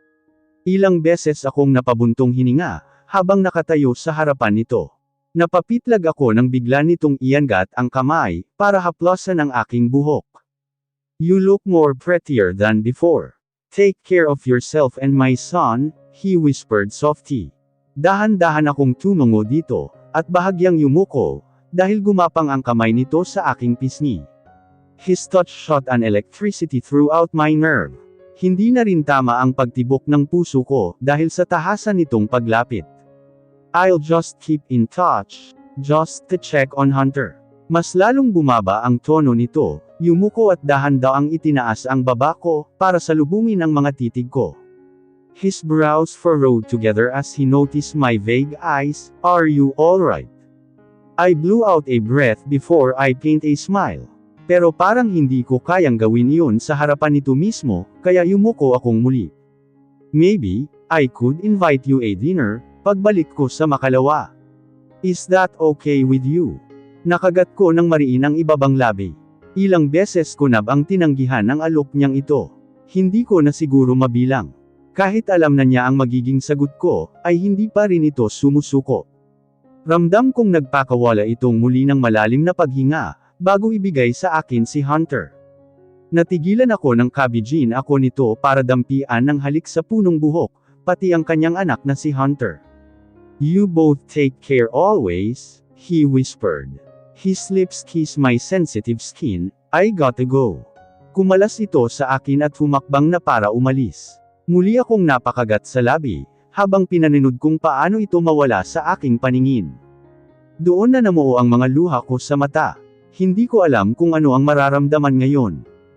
Ilang beses akong napabuntong hininga, habang nakatayo sa harapan nito. Napapitlag ako nang bigla nitong iangat ang kamay, para haplasan ang aking buhok. You look more prettier than before. Take care of yourself and my son, he whispered softly. Dahan-dahan akong tumungo dito, at bahagyang yumuko, dahil gumapang ang kamay nito sa aking pisngi. His touch shot an electricity throughout my nerve. Hindi na rin tama ang pagtibok ng puso ko, dahil sa tahasan nitong paglapit. I'll just keep in touch, just to check on Hunter. Mas lalong bumaba ang tono nito, yumuko at dahan-daang itinaas ang baba ko, para salubungin ang mga titig ko. His brows furrowed together as he noticed my vague eyes, are you alright? I blew out a breath before I paint a smile. Pero parang hindi ko kayang gawin iyon sa harapan nito mismo, kaya yumuko akong muli. Maybe, I could invite you a dinner, pagbalik ko sa makalawa. Is that okay with you? Nakagat ko ng mariin ang ibabang labi. Ilang beses ko na bang tinanggihan ang alok niyang ito. Hindi ko na siguro mabilang. Kahit alam na niya ang magiging sagot ko, ay hindi pa rin ito sumusuko. Ramdam kong nagpakawala itong muli ng malalim na paghinga, bago ibigay sa akin si Hunter. Natigilan ako ng kabijin ako nito para dampian ng halik sa punong buhok, pati ang kanyang anak na si Hunter. You both take care always, he whispered. His lips kissed my sensitive skin, I gotta go. Kumalas ito sa akin at humakbang na para umalis. Muli akong napakagat sa labi, habang pinaninud kung paano ito mawala sa aking paningin. Doon na namuo ang mga luha ko sa mata. Hindi ko alam kung ano ang mararamdaman ngayon.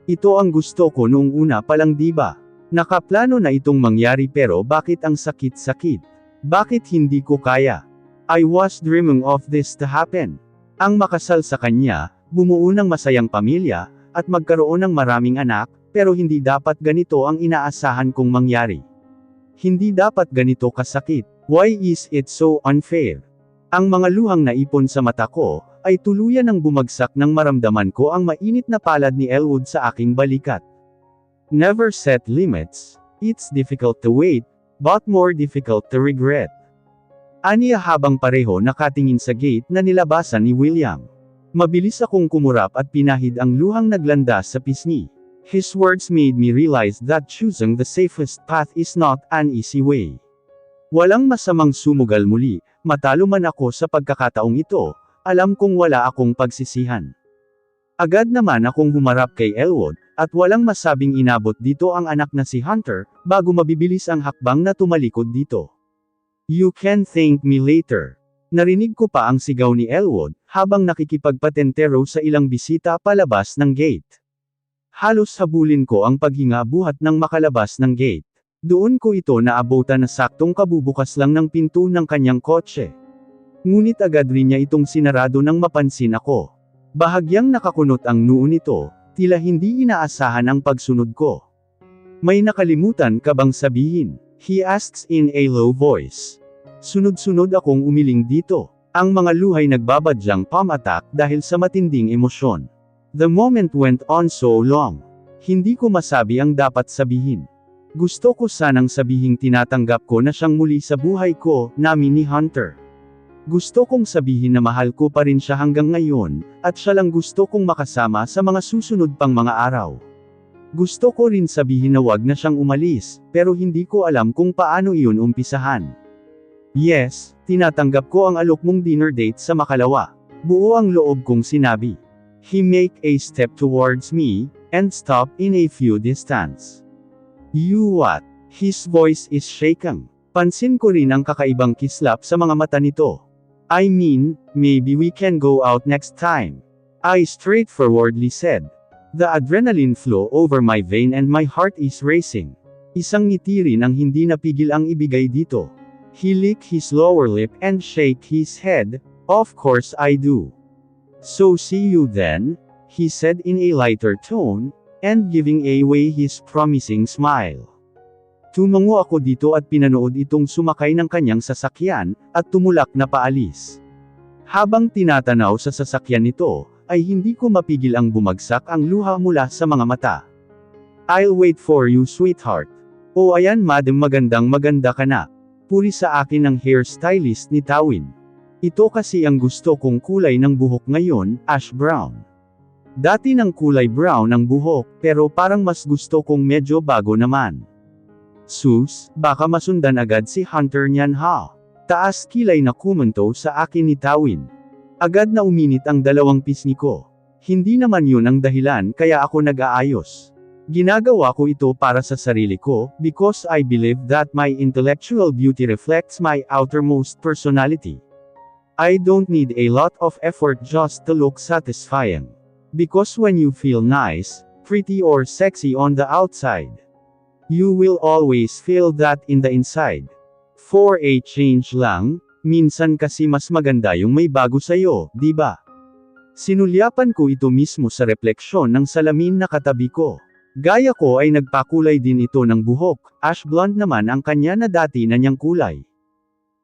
Ito ang gusto ko noong una palang diba? Nakaplano na itong mangyari pero bakit ang sakit-sakit? Bakit hindi ko kaya? I was dreaming of this to happen. Ang makasal sa kanya, bumuo ng masayang pamilya, at magkaroon ng maraming anak, pero hindi dapat ganito ang inaasahan kong mangyari. Hindi dapat ganito kasakit. Why is it so unfair? Ang mga luhang naipon sa mata ko, ay tuluyan ng bumagsak nang maramdaman ko ang mainit na palad ni Elwood sa aking balikat. Never set limits. It's difficult to wait, but more difficult to regret. Aniya habang pareho nakatingin sa gate na nilabasan ni William. Mabilis akong kumurap at pinahid ang luhang naglandas sa pisngi. His words made me realize that choosing the safest path is not an easy way. Walang masamang sumugal muli, matalo man ako sa pagkakataong ito, alam kong wala akong pagsisihan. Agad naman akong humarap kay Elwood, at walang masabing inabot dito ang anak na si Hunter, bago mabibilis ang hakbang na tumalikod dito. You can thank me later. Narinig ko pa ang sigaw ni Elwood, habang nakikipagpatentero sa ilang bisita palabas ng gate. Halos habulin ko ang paghinga buhat ng makalabas ng gate. Doon ko ito naabutan na saktong kabubukas lang ng pinto ng kanyang kotse. Ngunit agad rin niya itong sinarado nang mapansin ako. Bahagyang nakakunot ang noo nito, tila hindi inaasahan ang pagsunod ko. May nakalimutan ka bang sabihin? He asks in a low voice. Sunod-sunod akong umiling dito. Ang mga luhay nagbabadyang pamatak dahil sa matinding emosyon. The moment went on so long. Hindi ko masabi ang dapat sabihin. Gusto ko sanang sabihing tinatanggap ko na siyang muli sa buhay ko, namin ni Hunter. Gusto kong sabihin na mahal ko pa rin siya hanggang ngayon, at siya lang gusto kong makasama sa mga susunod pang mga araw. Gusto ko rin sabihin na wag na siyang umalis, pero hindi ko alam kung paano iyon umpisahan. Yes, tinatanggap ko ang alok mong dinner date sa makalawa. Buo ang loob kong sinabi. He make a step towards me, and stop in a few distance. You what? His voice is shaking. Pansin ko rin ang kakaibang kislap sa mga mata nito. I mean, maybe we can go out next time. I straightforwardly said. The adrenaline flow over my vein and my heart is racing. Isang ngiti rin ang hindi napigil ang ibigay dito. He licked his lower lip and shake his head. Of course I do. So see you then, he said in a lighter tone, and giving away his promising smile. Tumango ako dito at pinanood itong sumakay ng kanyang sasakyan, at tumulak na paalis. Habang tinatanaw sa sasakyan nito, ay hindi ko mapigil ang bumagsak ang luha mula sa mga mata. I'll wait for you sweetheart. O ayan madam magandang maganda ka na. Puri sa akin ng hairstylist ni Tawin. Ito kasi ang gusto kong kulay ng buhok ngayon, ash brown. Dati ng kulay brown ang buhok, pero parang mas gusto kong medyo bago naman. Sus, baka masundan agad si Hunter niyan ha. Taas kilay na kumunto sa akin ni Tawin. Agad na uminit ang dalawang pisngi ko. Hindi naman yun ang dahilan kaya ako nag-aayos. Ginagawa ko ito para sa sarili ko, because I believe that my intellectual beauty reflects my outermost personality. I don't need a lot of effort just to look satisfying. Because when you feel nice, pretty or sexy on the outside, you will always feel that in the inside. For a change lang, minsan kasi mas maganda yung may bago sa'yo, di ba? Sinulyapan ko ito mismo sa refleksyon ng salamin na katabi ko. Gaya ko ay nagpakulay din ito ng buhok, ash blonde naman ang kanya na dati na niyang kulay.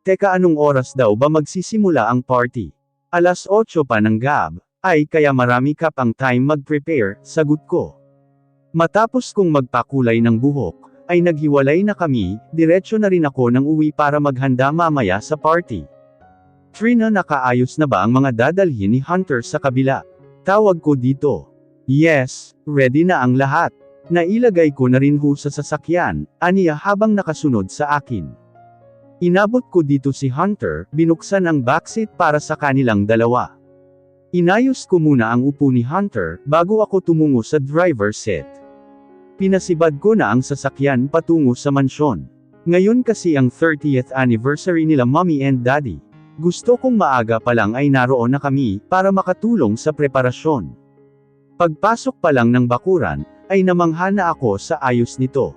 Teka anong oras daw ba magsisimula ang party? 8:00 pa ng gab, ay kaya marami ka pang time mag-prepare, sagot ko. Matapos kong magpakulay ng buhok, ay naghiwalay na kami, diretso na rin ako ng uwi para maghanda mamaya sa party. Trina nakaayos na ba ang mga dadalhin ni Hunter sa kabila? Tawag ko dito. Yes, ready na ang lahat. Nailagay ko na rin ho sa sasakyan, aniya habang nakasunod sa akin. Inabot ko dito si Hunter, binuksan ang backseat para sa kanilang dalawa. Inayos ko muna ang upo ni Hunter, bago ako tumungo sa driver's seat. Pinasibad ko na ang sasakyan patungo sa mansyon. Ngayon kasi ang 30th anniversary nila mommy and daddy. Gusto kong maaga pa lang ay naroon na kami, para makatulong sa preparasyon. Pagpasok pa lang ng bakuran, ay namangha na ako sa ayos nito.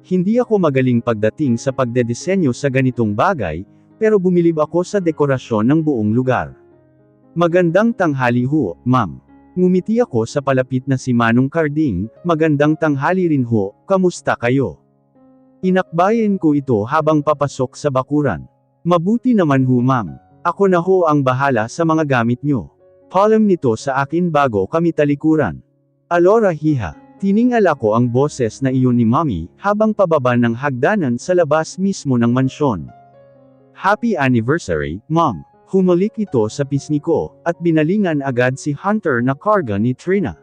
Hindi ako magaling pagdating sa pagdedesenyo sa ganitong bagay, pero bumilib ako sa dekorasyon ng buong lugar. Magandang tanghali ho, ma'am. Ngumiti ako sa palapit na si Manong Carding, magandang tanghali rin ho, kamusta kayo? Inakbayan ko ito habang papasok sa bakuran. Mabuti naman ho ma'am. Ako na ho ang bahala sa mga gamit nyo. Palm nito sa akin bago kami talikuran. Alora hiha, tiningal ako ang boses na iyon ni mommy, habang pababa ng hagdanan sa labas mismo ng mansyon. Happy anniversary, mom. Humalik ito sa pisngi ko, at binalingan agad si Hunter na karga ni Trina.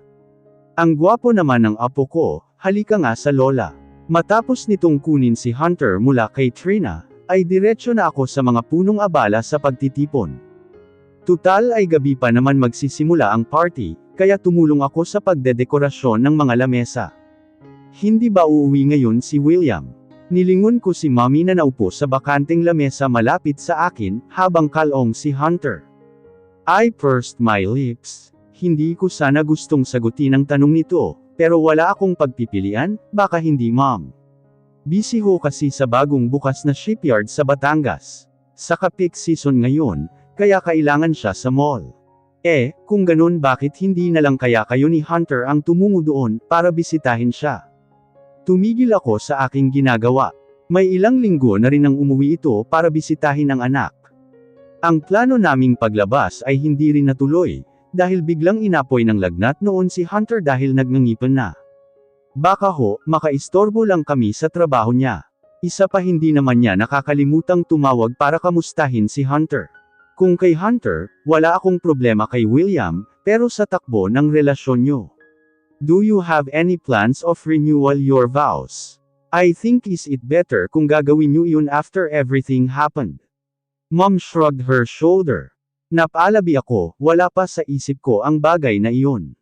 Ang gwapo naman ng apo ko, halika nga sa lola. Matapos nitong kunin si Hunter mula kay Trina, ay diretso na ako sa mga punong abala sa pagtitipon. Tutal ay gabi pa naman magsisimula ang party, kaya tumulong ako sa pagdedekorasyon ng mga lamesa. Hindi ba uuwi ngayon si William? Nilingon ko si Mommy na naupo sa bakanteng lamesa malapit sa akin, habang kalong si Hunter. I pursed my lips. Hindi ko sana gustong sagutin ang tanong nito, pero wala akong pagpipilian, baka hindi Mom. Busy ho kasi sa bagong bukas na shipyard sa Batangas. Sa peak season ngayon, kaya kailangan siya sa mall. Kung ganun bakit hindi na lang kaya kayo ni Hunter ang tumungo doon, para bisitahin siya? Tumigil ako sa aking ginagawa. May ilang linggo na rin ang umuwi ito para bisitahin ang anak. Ang plano naming paglabas ay hindi rin natuloy, dahil biglang inapoy ng lagnat noon si Hunter dahil nagngangipan na. Baka ho, makaistorbo lang kami sa trabaho niya. Isa pa hindi naman niya nakakalimutang tumawag para kamustahin si Hunter. Kung kay Hunter, wala akong problema kay William, pero sa takbo ng relasyon niyo. Do you have any plans of renewal your vows? I think is it better kung gagawin niyo yun after everything happened. Mom shrugged her shoulder. Napalabi ako, wala pa sa isip ko ang bagay na iyon.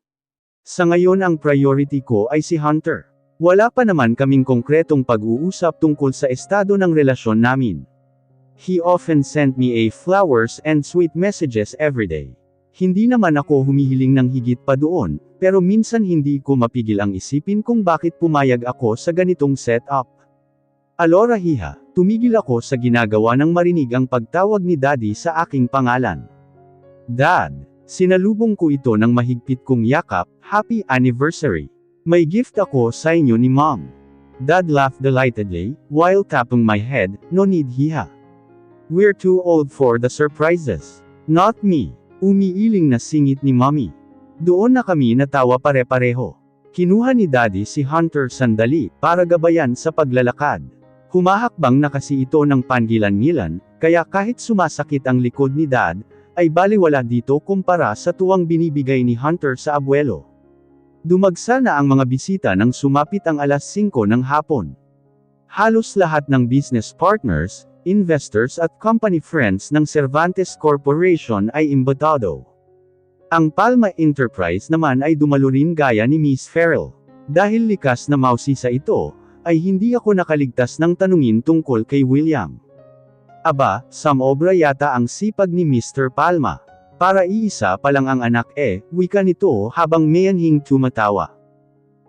Sa ngayon ang priority ko ay si Hunter. Wala pa naman kaming konkretong pag-uusap tungkol sa estado ng relasyon namin. He often sent me flowers and sweet messages every day. Hindi naman ako humihiling ng higit pa doon, pero minsan hindi ko mapigil ang isipin kung bakit pumayag ako sa ganitong setup. Alora hiha, tumigil ako sa ginagawa nang marinig ang pagtawag ni Daddy sa aking pangalan. Dad, sinalubong ko ito ng mahigpit kong yakap, happy anniversary. May gift ako sa inyo ni Mom. Dad laughed delightedly, while tapping my head, no need hiha. We're too old for the surprises. Not me. Umiiling na singit ni Mommy. Doon na kami natawa pare-pareho. Kinuha ni Daddy si Hunter sandali, para gabayan sa paglalakad. Humahakbang na kasi ito ng pangilan-ngilan, kaya kahit sumasakit ang likod ni Dad, ay baliwala dito kumpara sa tuwang binibigay ni Hunter sa abuelo. Dumagsa na ang mga bisita nang sumapit ang 5:00 ng hapon. Halos lahat ng business partners, investors at company friends ng Cervantes Corporation ay imbitado. Ang Palma Enterprise naman ay dumalo rin gaya ni Miss Farrell. Dahil likas na mausisa ito, ay hindi ako nakaligtas ng tanungin tungkol kay William. Aba, samobra yata ang sipag ni Mr. Palma. Para iisa pa lang ang anak wika nito habang mayanhing tumatawa.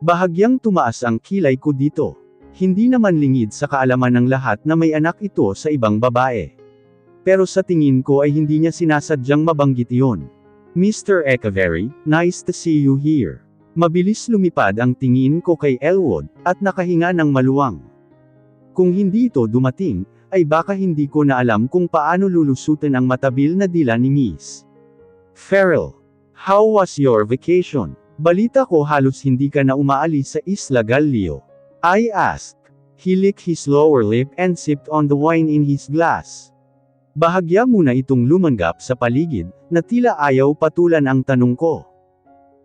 Bahagyang tumaas ang kilay ko dito. Hindi naman lingid sa kaalaman ng lahat na may anak ito sa ibang babae. Pero sa tingin ko ay hindi niya sinasadyang mabanggit iyon. Mr. Echeverry, nice to see you here. Mabilis lumipad ang tingin ko kay Elwood, at nakahinga ng maluwang. Kung hindi ito dumating, ay baka hindi ko na alam kung paano lulusutin ang matabil na dila ni Miss Farrell. How was your vacation? Balita ko halos hindi ka na umaalis sa Isla Gallio. I asked. He licked his lower lip and sipped on the wine in his glass. Bahagya muna itong lumanggap sa paligid, na tila ayaw patulan ang tanong ko.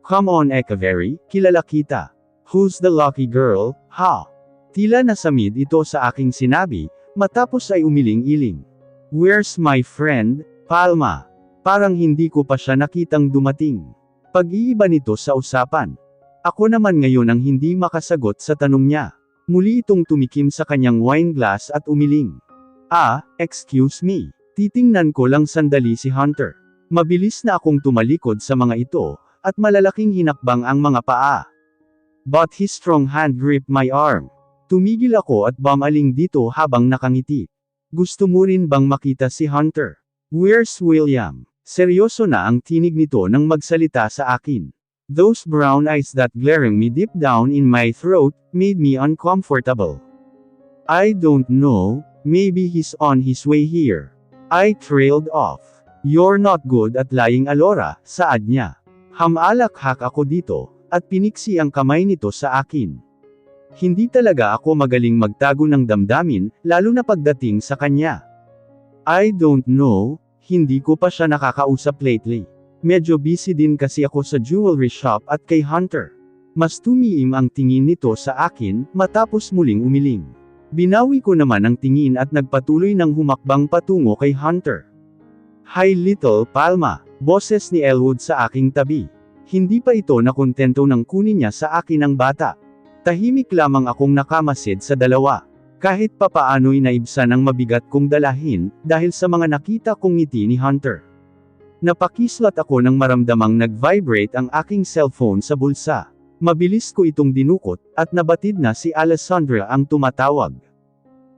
Come on Echeverry, kilala kita. Who's the lucky girl, ha? Tila nasamid ito sa aking sinabi, matapos ay umiling-iling. Where's my friend, Palma? Parang hindi ko pa siya nakitang dumating. Pag-iiba nito sa usapan. Ako naman ngayon ang hindi makasagot sa tanong niya. Muli itong tumikim sa kanyang wine glass at umiling. Excuse me. Titingnan ko lang sandali si Hunter. Mabilis na akong tumalikod sa mga ito, at malalaking hinakbang ang mga paa. But his strong hand gripped my arm. Tumigil ako at bumaling dito habang nakangiti. Gusto mo rin bang makita si Hunter? Where's William? Seryoso na ang tinig nito nang magsalita sa akin. Those brown eyes that glaring me deep down in my throat, made me uncomfortable. I don't know, maybe he's on his way here. I trailed off. You're not good at lying Alora, saad niya. Hamalakhak ako dito, at piniksi ang kamay nito sa akin. Hindi talaga ako magaling magtago ng damdamin, lalo na pagdating sa kanya. I don't know, hindi ko pa siya nakakausap lately. Medyo busy din kasi ako sa jewelry shop at kay Hunter. Mas tumiim ang tingin nito sa akin, matapos muling umiling. Binawi ko naman ang tingin at nagpatuloy ng humakbang patungo kay Hunter. Hi little Palma, boses ni Elwood sa aking tabi. Hindi pa ito nakontento nang kunin niya sa akin ang bata. Tahimik lamang akong nakamasid sa dalawa. Kahit papaano'y naibsan ang mabigat kong dalahin, dahil sa mga nakita kong ngiti ni Hunter. Napakislat ako nang maramdamang nag-vibrate ang aking cellphone sa bulsa. Mabilis ko itong dinukot, at nabatid na si Alessandra ang tumatawag.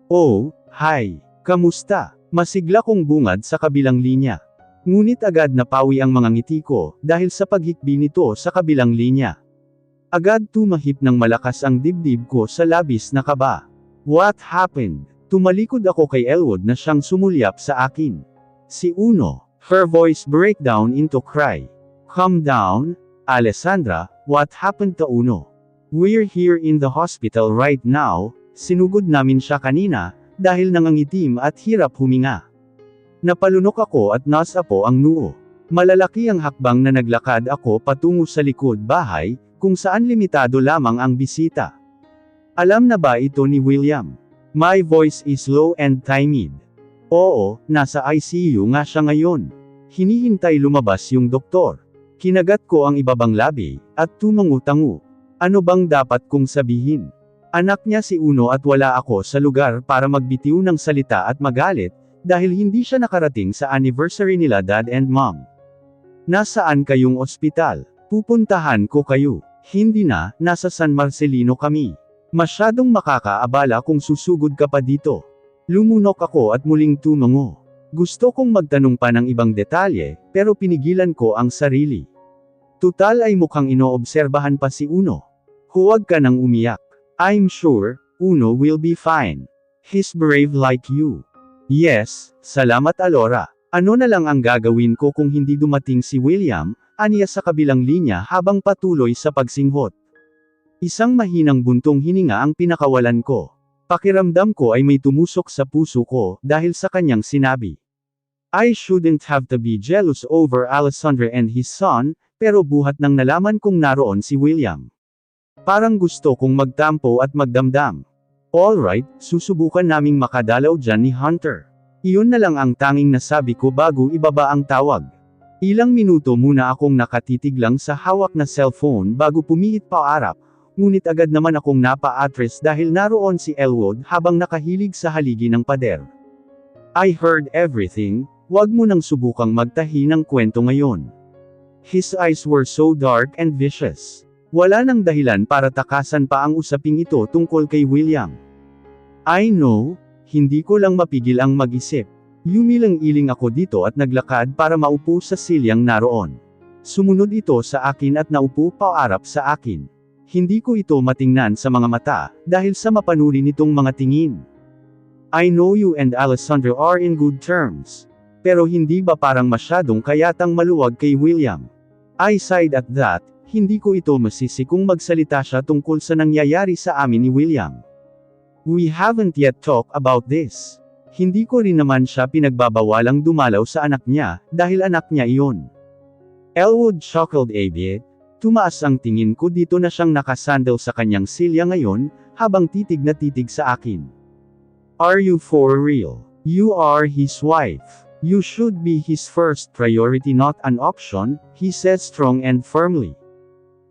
Oh, hi, kamusta? Masigla kong bungad sa kabilang linya. Ngunit agad napawi ang mga ngiti ko, dahil sa paghikbi nito sa kabilang linya. Agad tumahip ng malakas ang dibdib ko sa labis na kaba. What happened? Tumalikod ako kay Elwood na siyang sumulyap sa akin. Si Uno, her voice break down into cry. Calm down, Alessandra, what happened to Uno? We're here in the hospital right now, sinugod namin siya kanina, dahil nangangitim at hirap huminga. Napalunok ako at nasa po ang noo. Malalaki ang hakbang na naglakad ako patungo sa likod bahay, kung saan limitado lamang ang bisita. Alam na ba ito ni William? My voice is low and timid. Oo, nasa ICU nga siya ngayon. Hinihintay lumabas yung doktor. Kinagat ko ang ibabang labi, at tumangu-tangu. Ano bang dapat kong sabihin? Anak niya si Uno at wala ako sa lugar para magbitiw ng salita at magalit, dahil hindi siya nakarating sa anniversary nila Dad and Mom. Nasaan kayong ospital? Pupuntahan ko kayo. Hindi na, nasa San Marcelino kami. Masyadong makakaabala kung susugod ka pa dito. Lumunok ako at muling tumango. Gusto kong magtanong pa ng ibang detalye, pero pinigilan ko ang sarili. Tutal ay mukhang inoobserbahan pa si Uno. Huwag ka nang umiyak. I'm sure, Uno will be fine. He's brave like you. Yes, salamat Alora. Ano na lang ang gagawin ko kung hindi dumating si William, aniya sa kabilang linya habang patuloy sa pagsinghot. Isang mahinang buntong hininga ang pinakawalan ko. Pakiramdam ko ay may tumusok sa puso ko, dahil sa kanyang sinabi. I shouldn't have to be jealous over Alessandra and his son, pero buhat nang nalaman kong naroon si William. Parang gusto kong magtampo at magdamdam. Alright, susubukan naming makadalaw dyan ni Hunter. Iyon na lang ang tanging nasabi ko bago ibaba ang tawag. Ilang minuto muna akong nakatitig lang sa hawak na cellphone bago pumihit paarap. Ngunit agad naman akong napa-address dahil naroon si Elwood habang nakahilig sa haligi ng pader. I heard everything, wag mo nang subukang magtahi ng kwento ngayon. His eyes were so dark and vicious. Wala nang dahilan para takasan pa ang usaping ito tungkol kay William. I know, hindi ko lang mapigil ang mag-isip. Yumilang-iling ako dito at naglakad para maupo sa silyang naroon. Sumunod ito sa akin at naupo paarap sa akin. Hindi ko ito matingnan sa mga mata, dahil sa mapanuri nitong mga tingin. I know you and Alessandra are in good terms. Pero hindi ba parang masyadong kayatang maluwag kay William? I sighed at that, hindi ko ito masisi kung magsalita siya tungkol sa nangyayari sa amin ni William. We haven't yet talked about this. Hindi ko rin naman siya pinagbabawalang dumalaw sa anak niya, dahil anak niya iyon. Elwood chuckled a bit. Tumaas ang tingin ko dito na siyang nakasandal sa kanyang silya ngayon, habang titig na titig sa akin. Are you for real? You are his wife. You should be his first priority, not an option, he said strong and firmly.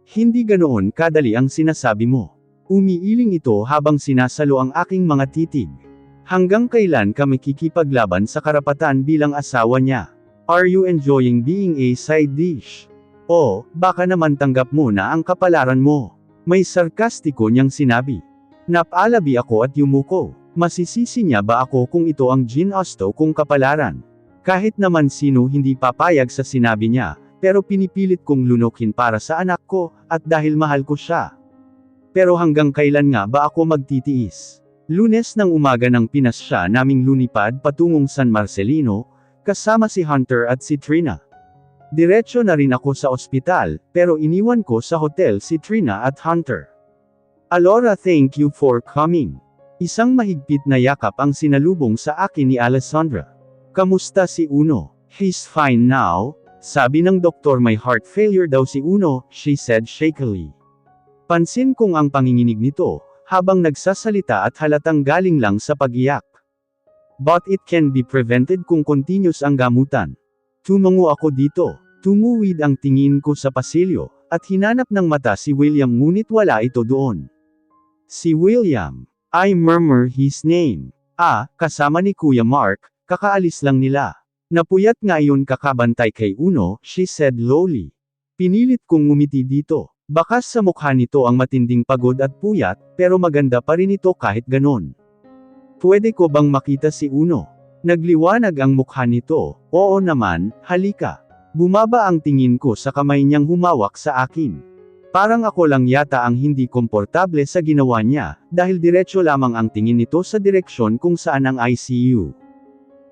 Hindi ganoon kadali ang sinasabi mo. Umiiling ito habang sinasalo ang aking mga titig. Hanggang kailan ka makikipaglaban sa karapatan bilang asawa niya? Are you enjoying being a side dish? O, baka naman tanggap mo na ang kapalaran mo. May sarkastiko niyang sinabi. Napalabi ako at yumuko. Masisisi niya ba ako kung ito ang ginusto kong kapalaran? Kahit naman sino hindi papayag sa sinabi niya, pero pinipilit kong lunukin para sa anak ko, at dahil mahal ko siya. Pero hanggang kailan nga ba ako magtitiis? Lunes ng umaga nang pinas siya naming lumipad patungong San Marcelino, kasama si Hunter at si Trina. Diretso na rin ako sa ospital, pero iniwan ko sa hotel si Trina at Hunter. Alora, thank you for coming. Isang mahigpit na yakap ang sinalubong sa akin ni Alessandra. Kamusta si Uno? He's fine now, sabi ng doktor. May heart failure daw si Uno, she said shakily. Pansin kong ang panginginig nito, habang nagsasalita at halatang galing lang sa pag-iyak. But it can be prevented kung continuous ang gamutan. Tumango ako dito. Tumuwid ang tingin ko sa pasilyo, at hinanap ng mata si William ngunit wala ito doon. Si William. I murmur his name. Kasama ni Kuya Mark, kakaalis lang nila. Napuyat nga yun kakabantay kay Uno, she said lowly. Pinilit kong ngumiti dito. Bakas sa mukha nito ang matinding pagod at puyat, pero maganda pa rin ito kahit ganon. Pwede ko bang makita si Uno? Nagliwanag ang mukha nito. Oo naman, halika. Bumaba ang tingin ko sa kamay niyang humawak sa akin. Parang ako lang yata ang hindi komportable sa ginawa niya, dahil diretso lamang ang tingin nito sa direksyon kung saan ang ICU.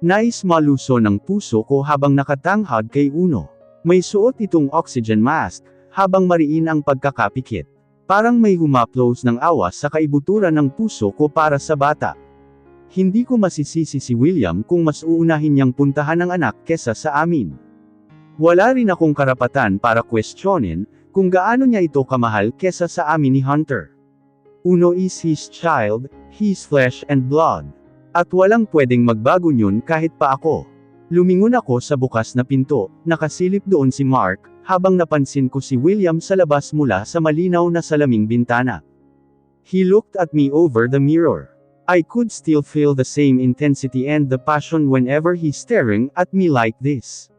Nais maluso ng puso ko habang nakatanghad kay Uno. May suot itong oxygen mask, habang mariin ang pagkakapikit. Parang may humaplos ng awas sa kaibuturan ng puso ko para sa bata. Hindi ko masisisi si William kung mas uunahin niyang puntahan ang anak kesa sa amin. Wala rin akong karapatan para questionin, kung gaano niya ito kamahal kesa sa amin ni Hunter. Uno is his child, his flesh and blood. At walang pwedeng magbago yun kahit pa ako. Lumingon ako sa bukas na pinto, nakasilip doon si Mark, habang napansin ko si William sa labas mula sa malinaw na salaming bintana. He looked at me over the mirror. I could still feel the same intensity and the passion whenever he's staring at me like this.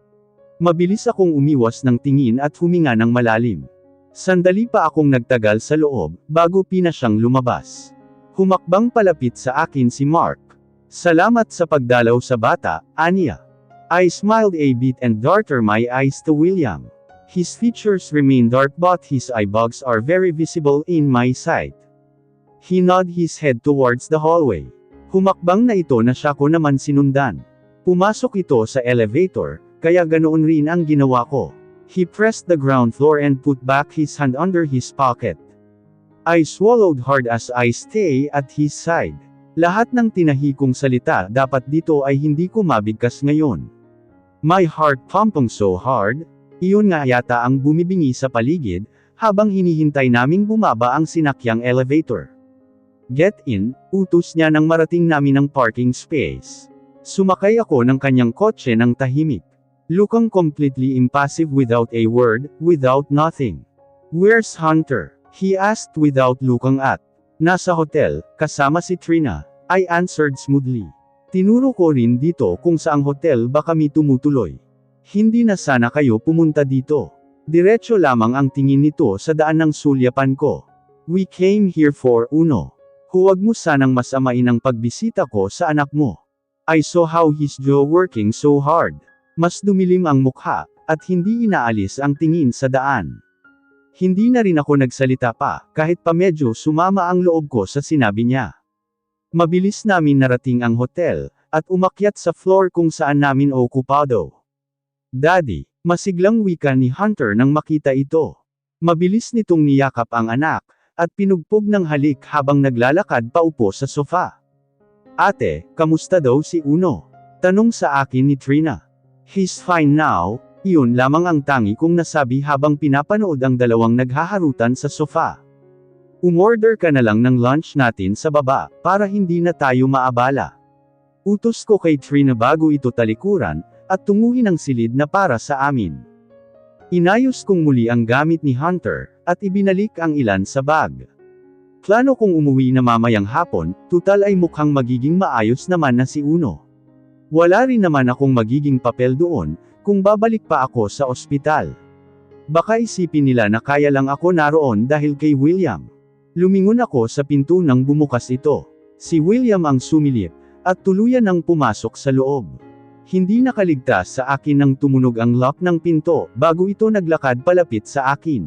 Mabilis akong umiwas ng tingin at huminga ng malalim. Sandali pa akong nagtagal sa loob, bago pinasyang lumabas. Humakbang palapit sa akin si Mark. Salamat sa pagdalaw sa bata, Anya. I smiled a bit and darted my eyes to William. His features remain dark but his eye bags are very visible in my sight. He nodded his head towards the hallway. Humakbang na ito na siya ko naman sinundan. Pumasok ito sa elevator, kaya ganoon rin ang ginawa ko. He pressed the ground floor and put back his hand under his pocket. I swallowed hard as I stay at his side. Lahat ng tinahi kong salita dapat dito ay hindi ko mabigkas ngayon. My heart pumping so hard, iyon nga yata ang bumibingi sa paligid, habang hinihintay naming bumaba ang sinakyang elevator. Get in, utos niya nang marating namin ang parking space. Sumakay ako ng kanyang kotse ng tahimik. Looking completely impassive without a word, without nothing. Where's Hunter? He asked without looking at. Nasa hotel, kasama si Trina, I answered smoothly. Tinuro ko rin dito kung saang hotel ba kami tumutuloy. Hindi na sana kayo pumunta dito. Diretso lamang ang tingin nito sa daan ng sulyapan ko. We came here for Uno. Huwag mo sanang masamain ang pagbisita ko sa anak mo. I saw how he's working so hard. Mas dumilim ang mukha, at hindi inaalis ang tingin sa daan. Hindi na rin ako nagsalita pa, kahit pa medyo sumama ang loob ko sa sinabi niya. Mabilis namin narating ang hotel, at umakyat sa floor kung saan namin okupado. Daddy, masiglang wika ni Hunter nang makita ito. Mabilis nitong niyakap ang anak, at pinugpog ng halik habang naglalakad paupo sa sofa. Ate, kamusta daw si Uno? Tanong sa akin ni Trina. He's fine now, iyon lamang ang tangi kong nasabi habang pinapanood ang dalawang naghaharutan sa sofa. Umorder ka na lang ng lunch natin sa baba, para hindi na tayo maabala. Utos ko kay Trina bago ito talikuran, at tunguhin ang silid na para sa amin. Inayos kong muli ang gamit ni Hunter, at ibinalik ang ilan sa bag. Plano kong umuwi na mamayang hapon, tutal ay mukhang magiging maayos naman na si Uno. Wala rin naman akong magiging papel doon, kung babalik pa ako sa ospital. Baka isipin nila na kaya lang ako naroon dahil kay William. Lumingon ako sa pinto nang bumukas ito. Si William ang sumilip, at tuluyan nang pumasok sa loob. Hindi nakaligtas sa akin nang tumunog ang lock ng pinto, bago ito naglakad palapit sa akin.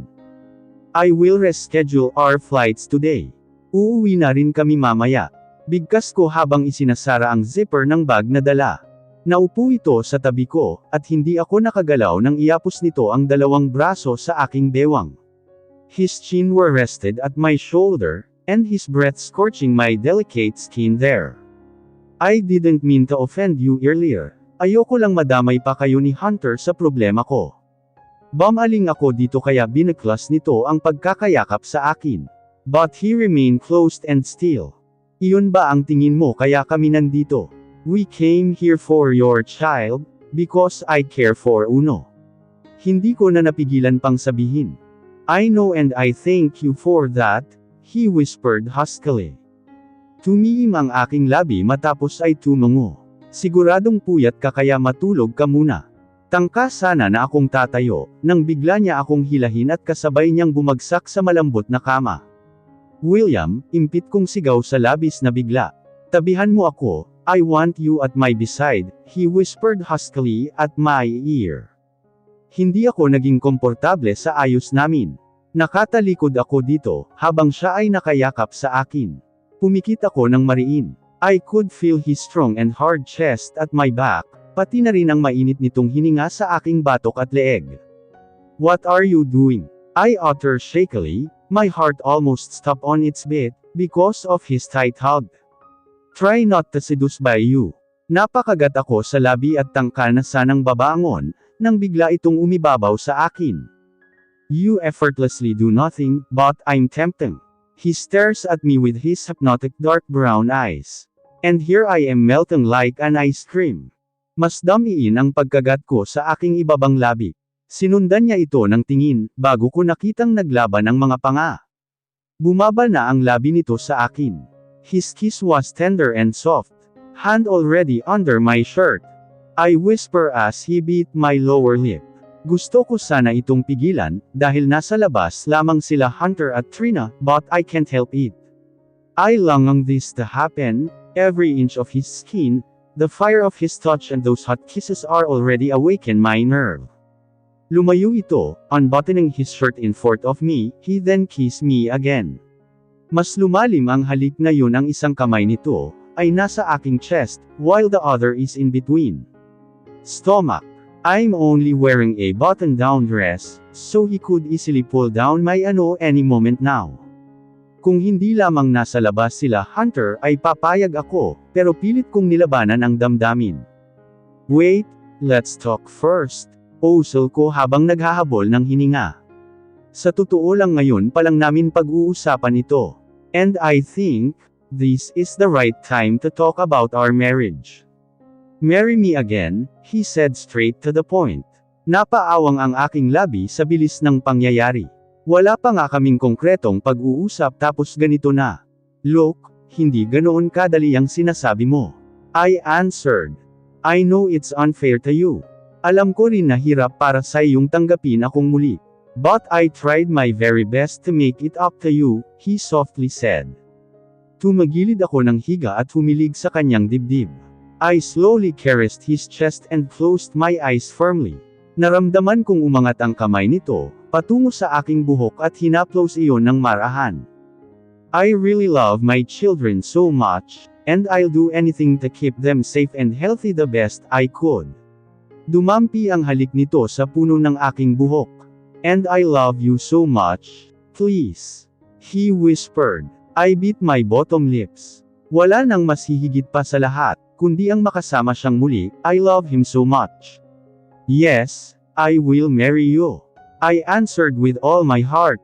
I will reschedule our flights today. Uuwi na rin kami mamaya. Bigkas ko habang isinasara ang zipper ng bag na dala. Naupo ito sa tabi ko, at hindi ako nakagalaw nang iapos nito ang dalawang braso sa aking bewang. His chin were rested at my shoulder, and his breath scorching my delicate skin there. I didn't mean to offend you earlier. Ayoko lang madamay pa kayo ni Hunter sa problema ko. Bumaling ako dito kaya binaklas nito ang pagkakayakap sa akin. But he remained closed and still. Iyon ba ang tingin mo kaya kami nandito? We came here for your child, because I care for Uno. Hindi ko na napigilan pang sabihin. I know and I thank you for that, he whispered huskily. Tumiim ang aking labi matapos ay tumango. Siguradong puyat ka kaya matulog ka muna. Tangka sana na akong tatayo, nang bigla niya akong hilahin at kasabay niyang bumagsak sa malambot na kama. William, impit kong sigaw sa labis na bigla. Tabihan mo ako, I want you at my beside, he whispered huskily at my ear. Hindi ako naging komportable sa ayos namin. Nakatalikod ako dito, habang siya ay nakayakap sa akin. Pumikit ako ng mariin. I could feel his strong and hard chest at my back, pati na rin ang mainit nitong hininga sa aking batok at leeg. What are you doing? I uttered shakily, my heart almost stopped on its beat, because of his tight hug. Try not to seduce by you. Napakagat ako sa labi at tangka na sanang babangon, nang bigla itong umibabaw sa akin. You effortlessly do nothing, but I'm tempting. He stares at me with his hypnotic dark brown eyes. And here I am melting like an ice cream. Mas damiin ang pagkagat ko sa aking ibabang labi. Sinundan niya ito ng tingin, bago ko nakitang naglaban ang mga panga. Bumaba na ang labi nito sa akin. His kiss was tender and soft. Hand already under my shirt. I whisper as he beat my lower lip. Gusto ko sana itong pigilan, dahil nasa labas lamang sila Hunter at Trina, but I can't help it. I long this to happen, every inch of his skin, the fire of his touch and those hot kisses are already awaken my nerve. Lumayo ito, unbuttoning his shirt in front of me, he then kissed me again. Mas lumalim ang halik na yun, ang isang kamay nito, ay nasa aking chest, while the other is in between. Stomach. I'm only wearing a button-down dress, so he could easily pull down my ano any moment now. Kung hindi lamang nasa labas sila Hunter ay papayag ako, pero pilit kong nilabanan ang damdamin. Wait, let's talk first. Usal ko habang naghahabol ng hininga. Sa totoo lang ngayon pa lang namin pag-uusapan ito. And I think, this is the right time to talk about our marriage. Marry me again, he said straight to the point. Napaawang ang aking labi sa bilis ng pangyayari. Wala pa nga kaming konkretong pag-uusap tapos ganito na. Look, hindi ganoon kadali ang sinasabi mo. I answered. I know it's unfair to you. Alam ko rin na hirap para sa iyong tanggapin akong muli. But I tried my very best to make it up to you, he softly said. Tumagilid ako ng higa at humilig sa kanyang dibdib. I slowly caressed his chest and closed my eyes firmly. Naramdaman kong umangat ang kamay nito, patungo sa aking buhok at hinaplos iyon ng marahan. I really love my children so much, and I'll do anything to keep them safe and healthy the best I could. Dumampi ang halik nito sa puno ng aking buhok. And I love you so much, please. He whispered. I bit my bottom lips. Wala nang mas hihigit pa sa lahat, kundi ang makasama siyang muli. I love him so much. Yes, I will marry you. I answered with all my heart.